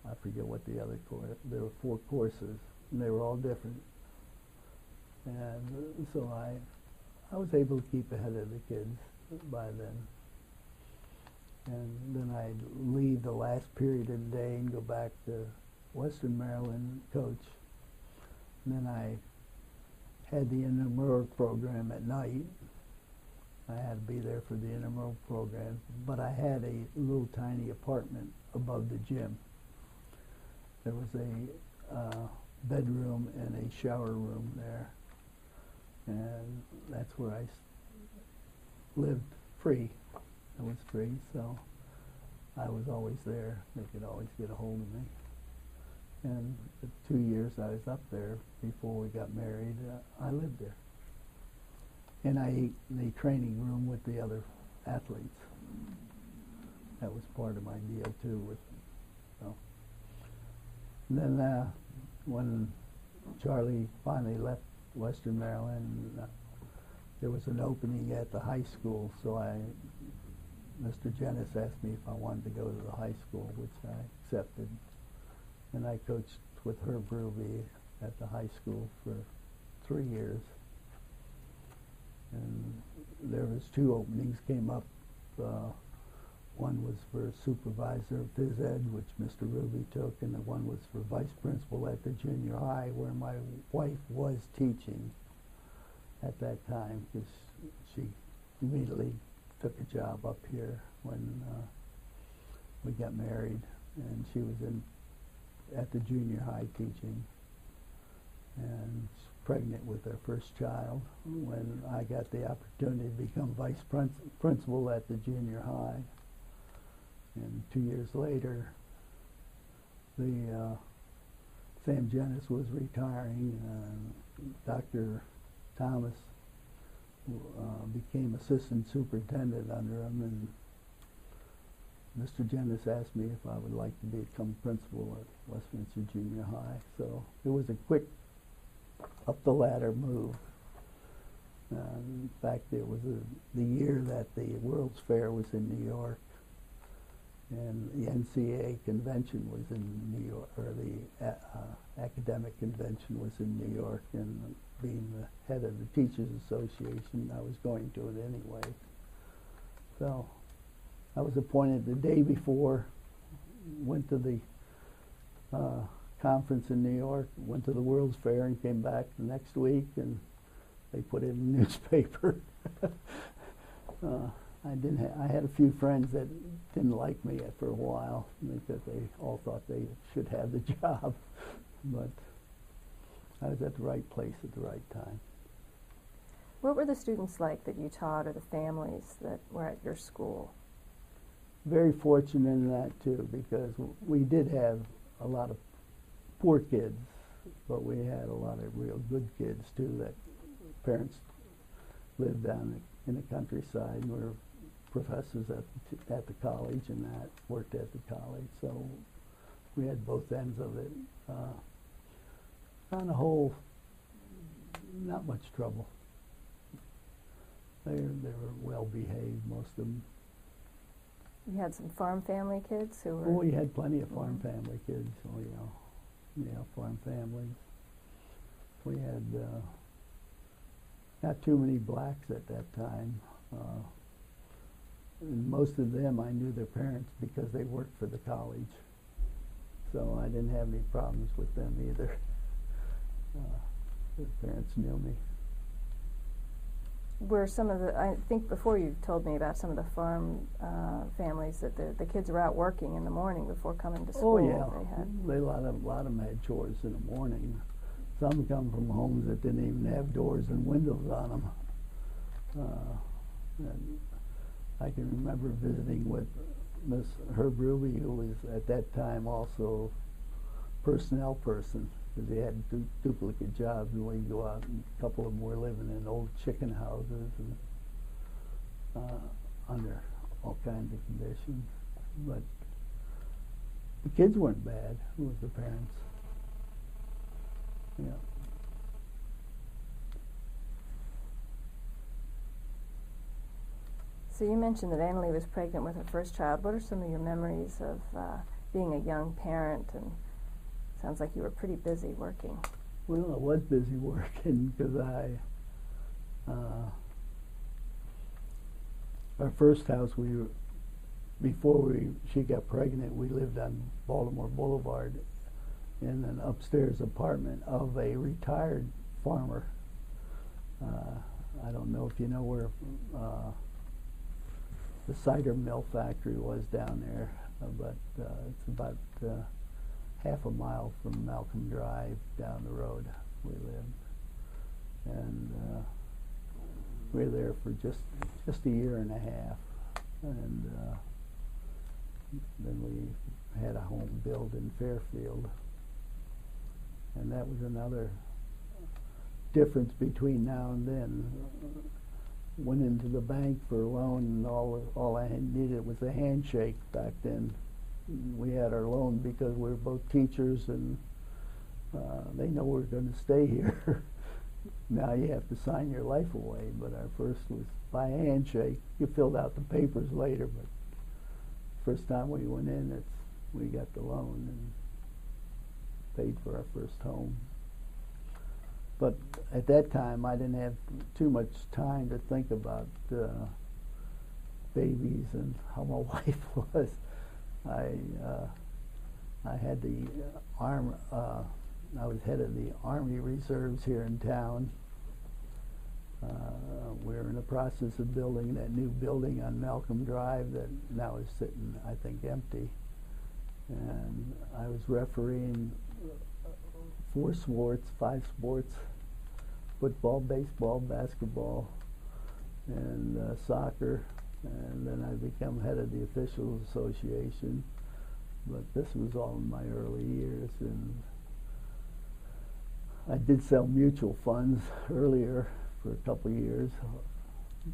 I forget what the other course. There were 4 courses, and they were all different. And so I was able to keep ahead of the kids by then. And then I'd leave the last period of the day and go back to Western Maryland, coach. And then I had the intramural program at night. I had to be there for the intramural program, but I had a little tiny apartment above the gym. There was a bedroom and a shower room there, and that's where I lived free. It was free, so I was always there. They could always get a hold of me. And the 2 years I was up there before we got married, I lived there. And I ate in the training room with the other athletes. That was part of my deal too. And then when Charlie finally left Western Maryland, there was an opening at the high school, so Mr. Jennis asked me if I wanted to go to the high school, which I accepted. And I coached with Herb Ruby at the high school for 3 years. And there was 2 openings came up. One was for supervisor of phys ed, which Mr. Ruby took, and the one was for vice principal at the junior high, where my wife was teaching at that time, because she immediately took a job up here when we got married, and she was at the junior high teaching, and pregnant with our first child when I got the opportunity to become vice principal at the junior high. And 2 years later, Sam Jennis was retiring, and Dr. Thomas became assistant superintendent under him, and Mr. Jennis asked me if I would like to become principal at Westminster Junior High. So it was a quick up the ladder move. In fact, it was the year that the World's Fair was in New York, and the NCAA convention was in New York, or the academic convention was in New York, and being the head of the Teachers Association, I was going to it anyway. So I was appointed the day before, went to the conference in New York, went to the World's Fair, and came back the next week, and they put it in the newspaper. I had a few friends that didn't like me for a while because they all thought they should have the job, but I was at the right place at the right time. What were the students like that you taught, or the families that were at your school? Very fortunate in that too, because we did have a lot of poor kids, but we had a lot of real good kids too. That parents lived down in the countryside and were professors at the college, and that worked at the college. So we had both ends of it. On the whole, not much trouble. They were well behaved, most of them. You had some farm family kids who were... Oh, we had plenty of farm family kids. Oh, farm families. We had not too many blacks at that time. And most of them, I knew their parents because they worked for the college. So I didn't have any problems with them either. Their parents knew me. Were some of the, I think before you told me about some of the farm families that the kids were out working in the morning before coming to school. Oh yeah, They had a lot of them had chores in the morning. Some come from homes that didn't even have doors and windows on them. And I can remember visiting with Miss Herb Ruby, who was at that time also personnel person, because they had duplicate jobs, and we'd go out, and a couple of them were living in old chicken houses and under all kinds of conditions. But the kids weren't bad. It was the parents. Yeah. So you mentioned that Annalie was pregnant with her first child. What are some of your memories of being a young parent? And sounds like you were pretty busy working. Well, I was busy working because our first house, before she got pregnant, we lived on Baltimore Boulevard in an upstairs apartment of a retired farmer. I don't know if you know where the cider mill factory was down there, but it's about half a mile from Malcolm Drive down the road we lived. And we were there for just a year and a half. And then we had a home built in Fairfield. And that was another difference between now and then. Went into the bank for a loan, and all I needed was a handshake back then. We had our loan because we were both teachers, and they know we're going to stay here. Now you have to sign your life away, but our first was by handshake. You filled out the papers later, but first time we went in, we got the loan and paid for our first home. But at that time, I didn't have too much time to think about babies and how my wife was. I had the I was head of the Army Reserves here in town. We're in the process of building that new building on Malcolm Drive that now is sitting, I think, empty. And I was refereeing 4 sports, 5 sports: football, baseball, basketball, and soccer. And then I became head of the Officials Association. But this was all in my early years, and I did sell mutual funds earlier for a couple of years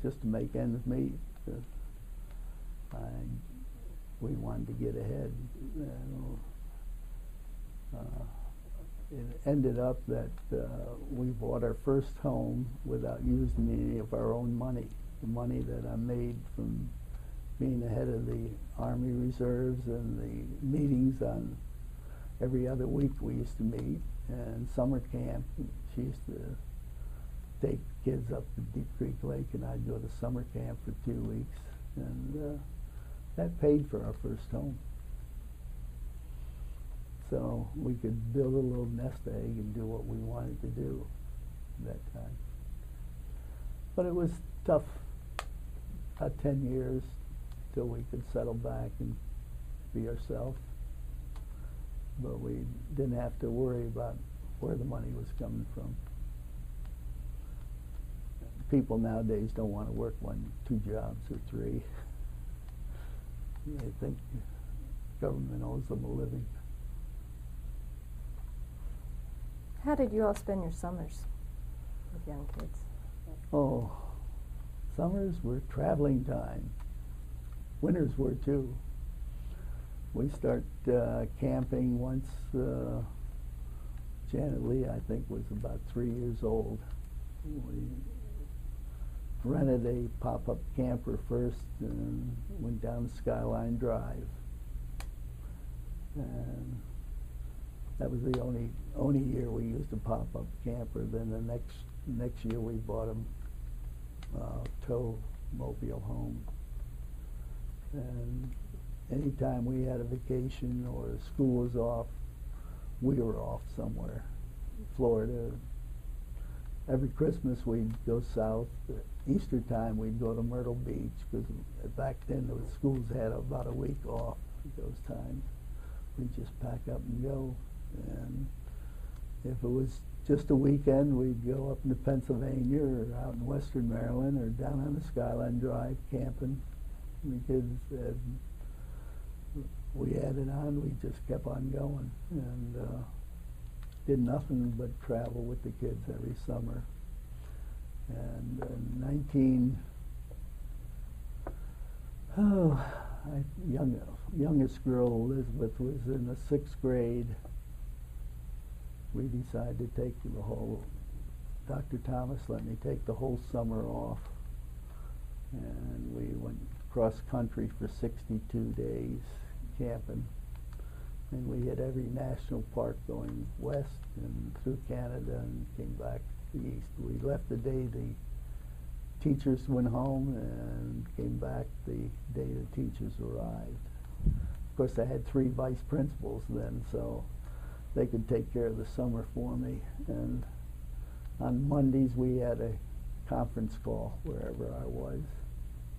just to make ends meet. We wanted to get ahead. It ended up that we bought our first home without using any of our own money. The money that I made from being the head of the Army Reserves and the meetings on every other week we used to meet, and summer camp. She used to take kids up to Deep Creek Lake, and I'd go to summer camp for 2 weeks, and that paid for our first home. So we could build a little nest egg and do what we wanted to do at that time. But it was tough, about 10 years till we could settle back and be ourselves. But we didn't have to worry about where the money was coming from. People nowadays don't want to work 1, 2 jobs or 3. They think government owes them a living. How did you all spend your summers with young kids? Oh, summers were traveling time. Winters were too. We start camping once Janet Lee, I think, was about 3 years old. We rented a pop-up camper first and went down Skyline Drive. And that was the only year we used a pop-up camper. Then the next year we bought a tow mobile home. And anytime we had a vacation or school was off, we were off somewhere. Florida. Every Christmas we'd go south. Easter time we'd go to Myrtle Beach, because back then the schools had about a week off at those times. We'd just pack up and go. And if it was just a weekend, we'd go up into Pennsylvania or out in western Maryland or down on the Skyline Drive camping. And the kids, we had it on, we just kept on going. And did nothing but travel with the kids every summer. And youngest girl, Elizabeth, was in the 6th grade. We decided to take the whole, Dr. Thomas let me take the whole summer off. And we went cross country for 62 days camping. And we hit every national park going west and through Canada and came back east. We left the day the teachers went home and came back the day the teachers arrived. Of course, I had 3 vice principals then, so they could take care of the summer for me. And on Mondays we had a conference call wherever I was,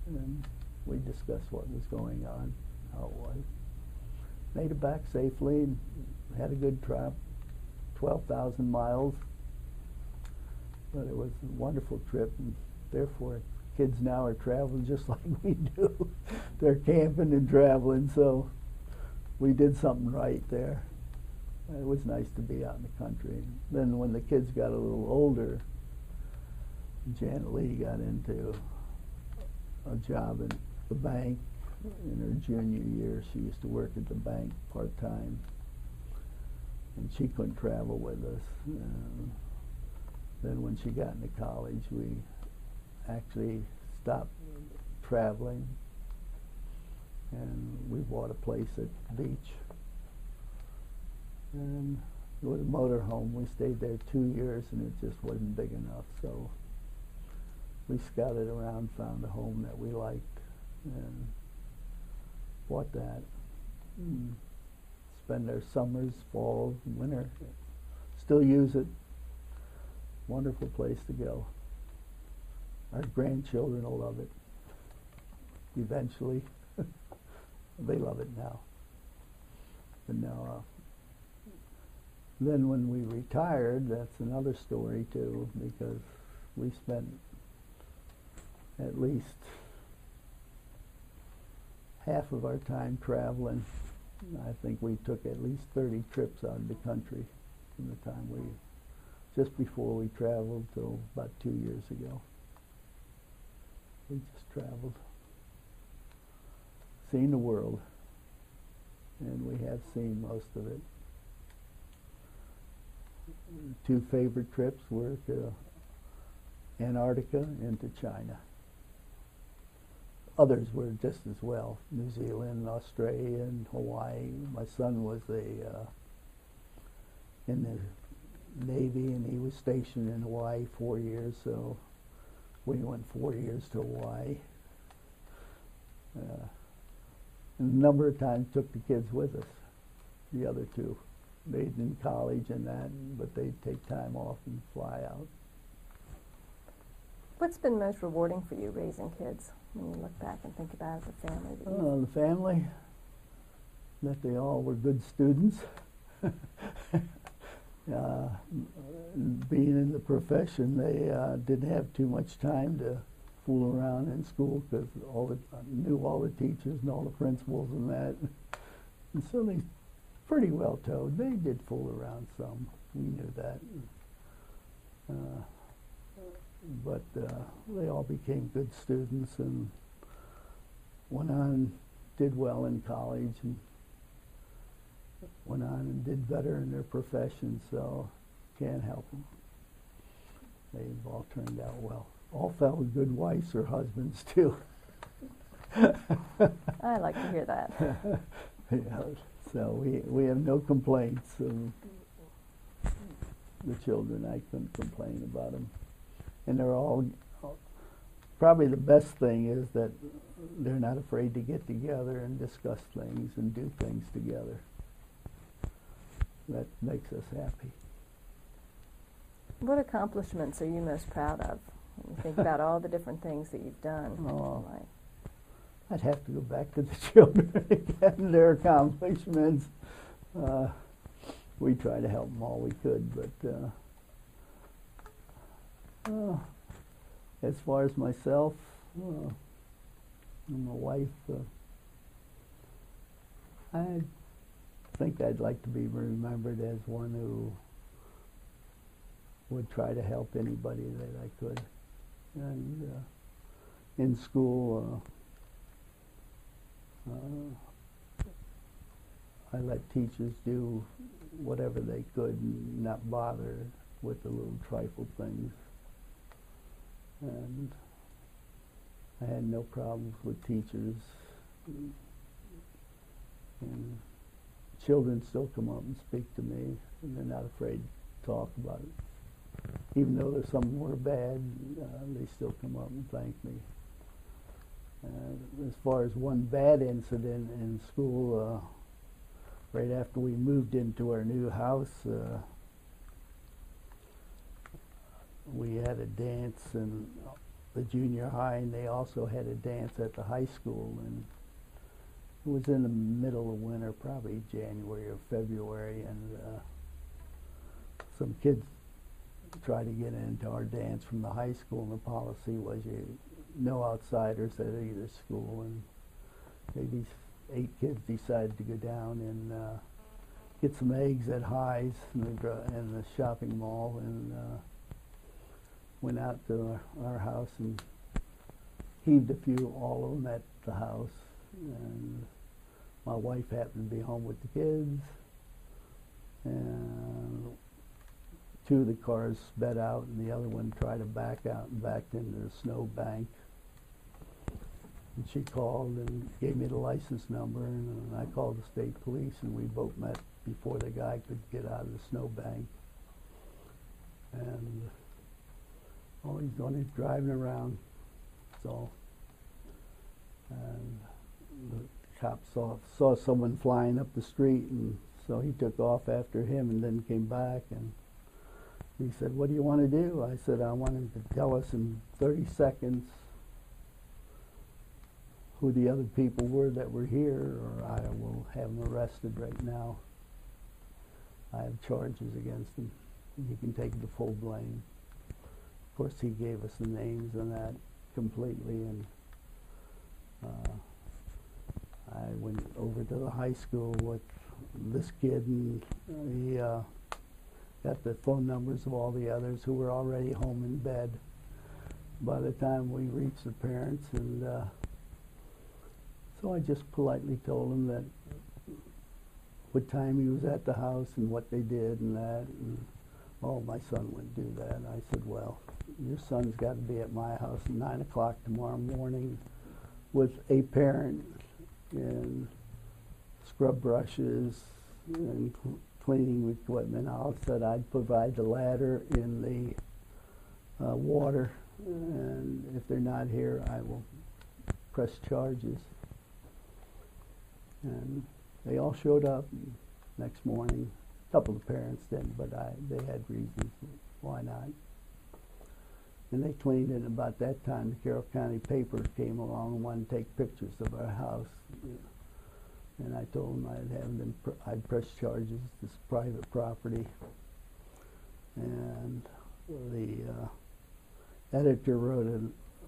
and we discussed what was going on, how it was. Made it back safely and had a good trip, 12,000 miles. But it was a wonderful trip, and therefore kids now are traveling just like we do. They're camping and traveling, so we did something right there. It was nice to be out in the country. Then when the kids got a little older, Janet Lee got into a job in the bank. In her junior year, she used to work at the bank part-time, and she couldn't travel with us. Then when she got into college, we actually stopped traveling, and we bought a place at the beach. And it was a motor home. We stayed there 2 years, and it just wasn't big enough, so we scouted around, found a home that we liked, and bought that. Spend our summers, fall, winter. Still use it. Wonderful place to go. Our grandchildren will love it. Eventually. They love it now. But now, then when we retired, that's another story too, because we spent at least half of our time traveling. I think we took at least 30 trips out of the country from the time just before we traveled till about 2 years ago. We just traveled, seen the world, and we have seen most of it. 2 favorite trips were to Antarctica and to China. Others were just as well, New Zealand, Australia, and Hawaii. My son was in the Navy, and he was stationed in Hawaii 4 years, so we went 4 years to Hawaii. And a number of times took the kids with us, the other 2. They'd in college and that, but they'd take time off and fly out. What's been most rewarding for you raising kids when you look back and think about the family? The family, that they all were good students. Being in the profession, they didn't have too much time to fool around in school, because knew all the teachers and all the principals and that. And so they pretty well towed. They did fool around some, We knew that. But they all became good students and went on, did well in college, and went on and did better in their profession, so can't help them. They've all turned out well. All fell with good wives or husbands, too. I like to hear that. Yeah, so we have no complaints of the children. I couldn't complain about them. And they're all, probably the best thing is that they're not afraid to get together and discuss things and do things together. That makes us happy. What accomplishments are you most proud of when you think about all the different things that you've done in life? I'd have to go back to the children again, their accomplishments. We try to help them all we could, but as far as myself and my wife, I think I'd like to be remembered as one who would try to help anybody that I could. And in school, I let teachers do whatever they could and not bother with the little trifle things. And I had no problems with teachers. And children still come up and speak to me, and they're not afraid to talk about it. Even though some were bad, they still come up and thank me. As far as one bad incident in school, right after we moved into our new house, we had a dance in the junior high, and they also had a dance at the high school. And it was in the middle of winter, probably January or February, and some kids tried to get into our dance from the high school, and the policy was no outsiders at either school. And maybe 8 kids decided to go down and get some eggs at High's in the shopping mall, and went out to our house and heaved a few, all of them at the house. And my wife happened to be home with the kids, and 2 of the cars sped out, and the other one tried to back out and backed into the snow bank. And she called and gave me the license number, and I called the state police, and we both met before the guy could get out of the snow bank. And all he's doing is driving around, so. And the cop saw someone flying up the street, and so he took off after him and then came back, and he said, "What do you want to do?" I said, "I want him to tell us in 30 seconds who the other people were that were here, or I will have him arrested right now. I have charges against him. He can take the full blame." Of course, he gave us the names and that completely, and I went over to the high school with this kid, and he got the phone numbers of all the others who were already home in bed by the time we reached the parents. And so I just politely told him that what time he was at the house and what they did and that. And, "Oh, my son wouldn't do that." I said, "Well, your son's got to be at my house at 9 o'clock tomorrow morning with a parent and scrub brushes and cleaning equipment." I said I'd provide the ladder in the water, and if they're not here, I will press charges. And they all showed up next morning. A couple of the parents didn't, but they had reasons why not. And they cleaned it. About that time, the Carroll County paper came along and wanted to take pictures of our house. And I told them I'd have them, I'd press charges. This is private property. And the editor wrote a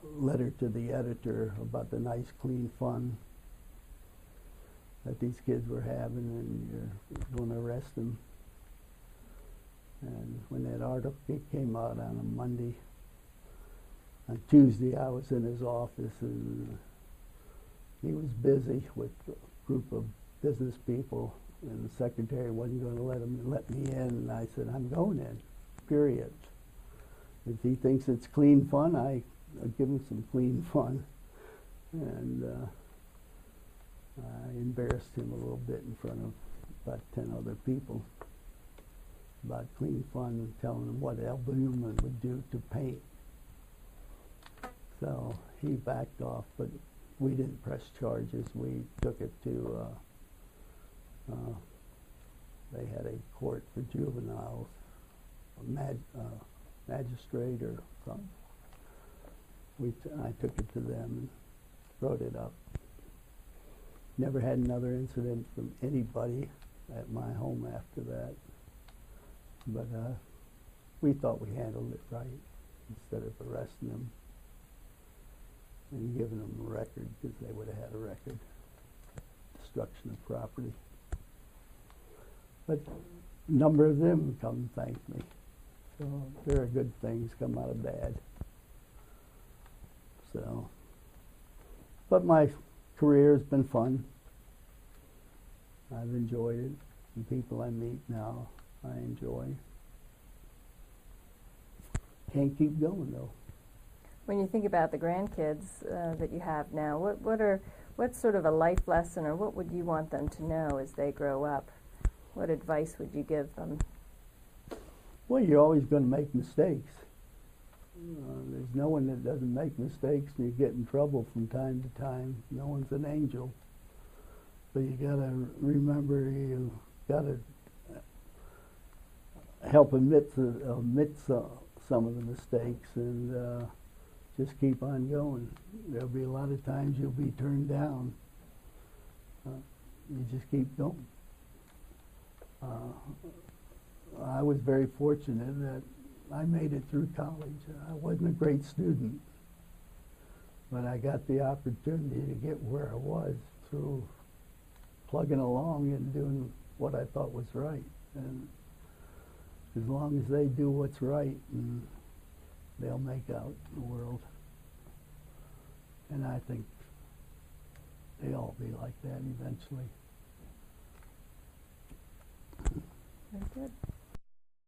letter to the editor about the nice, clean fun that these kids were having, and you're going to arrest them. And when that article came out on a Monday, on Tuesday I was in his office, and he was busy with a group of business people, and the secretary wasn't going to let me in, and I said, I'm going in, period. If he thinks it's clean fun, I'll give him some clean fun. And I embarrassed him a little bit in front of about 10 other people about clean fun, and telling him what albumin would do to paint. So he backed off, but we didn't press charges. We took it to, they had a court for juveniles, a magistrate or something. I took it to them and wrote it up. Never had another incident from anybody at my home after that. But we thought we handled it right, instead of arresting them and giving them a record, because they would have had a record. Destruction of property. But a number of them come and thank me. So there are good things come out of bad. So, but my career has been fun. I've enjoyed it. The people I meet now, I enjoy. Can't keep going though. When you think about the grandkids that you have now, what's sort of a life lesson, or what would you want them to know as they grow up? What advice would you give them? Well, you're always going to make mistakes. There's no one that doesn't make mistakes, and you get in trouble from time to time. No one's an angel. So you got to remember, you got to help admit some of the mistakes, and just keep on going. There'll be a lot of times you'll be turned down. You just keep going. I was very fortunate that I made it through college. I wasn't a great student, but I got the opportunity to get where I was through plugging along and doing what I thought was right. And as long as they do what's right, and they'll make out in the world. And I think they'll all be like that eventually. Very good.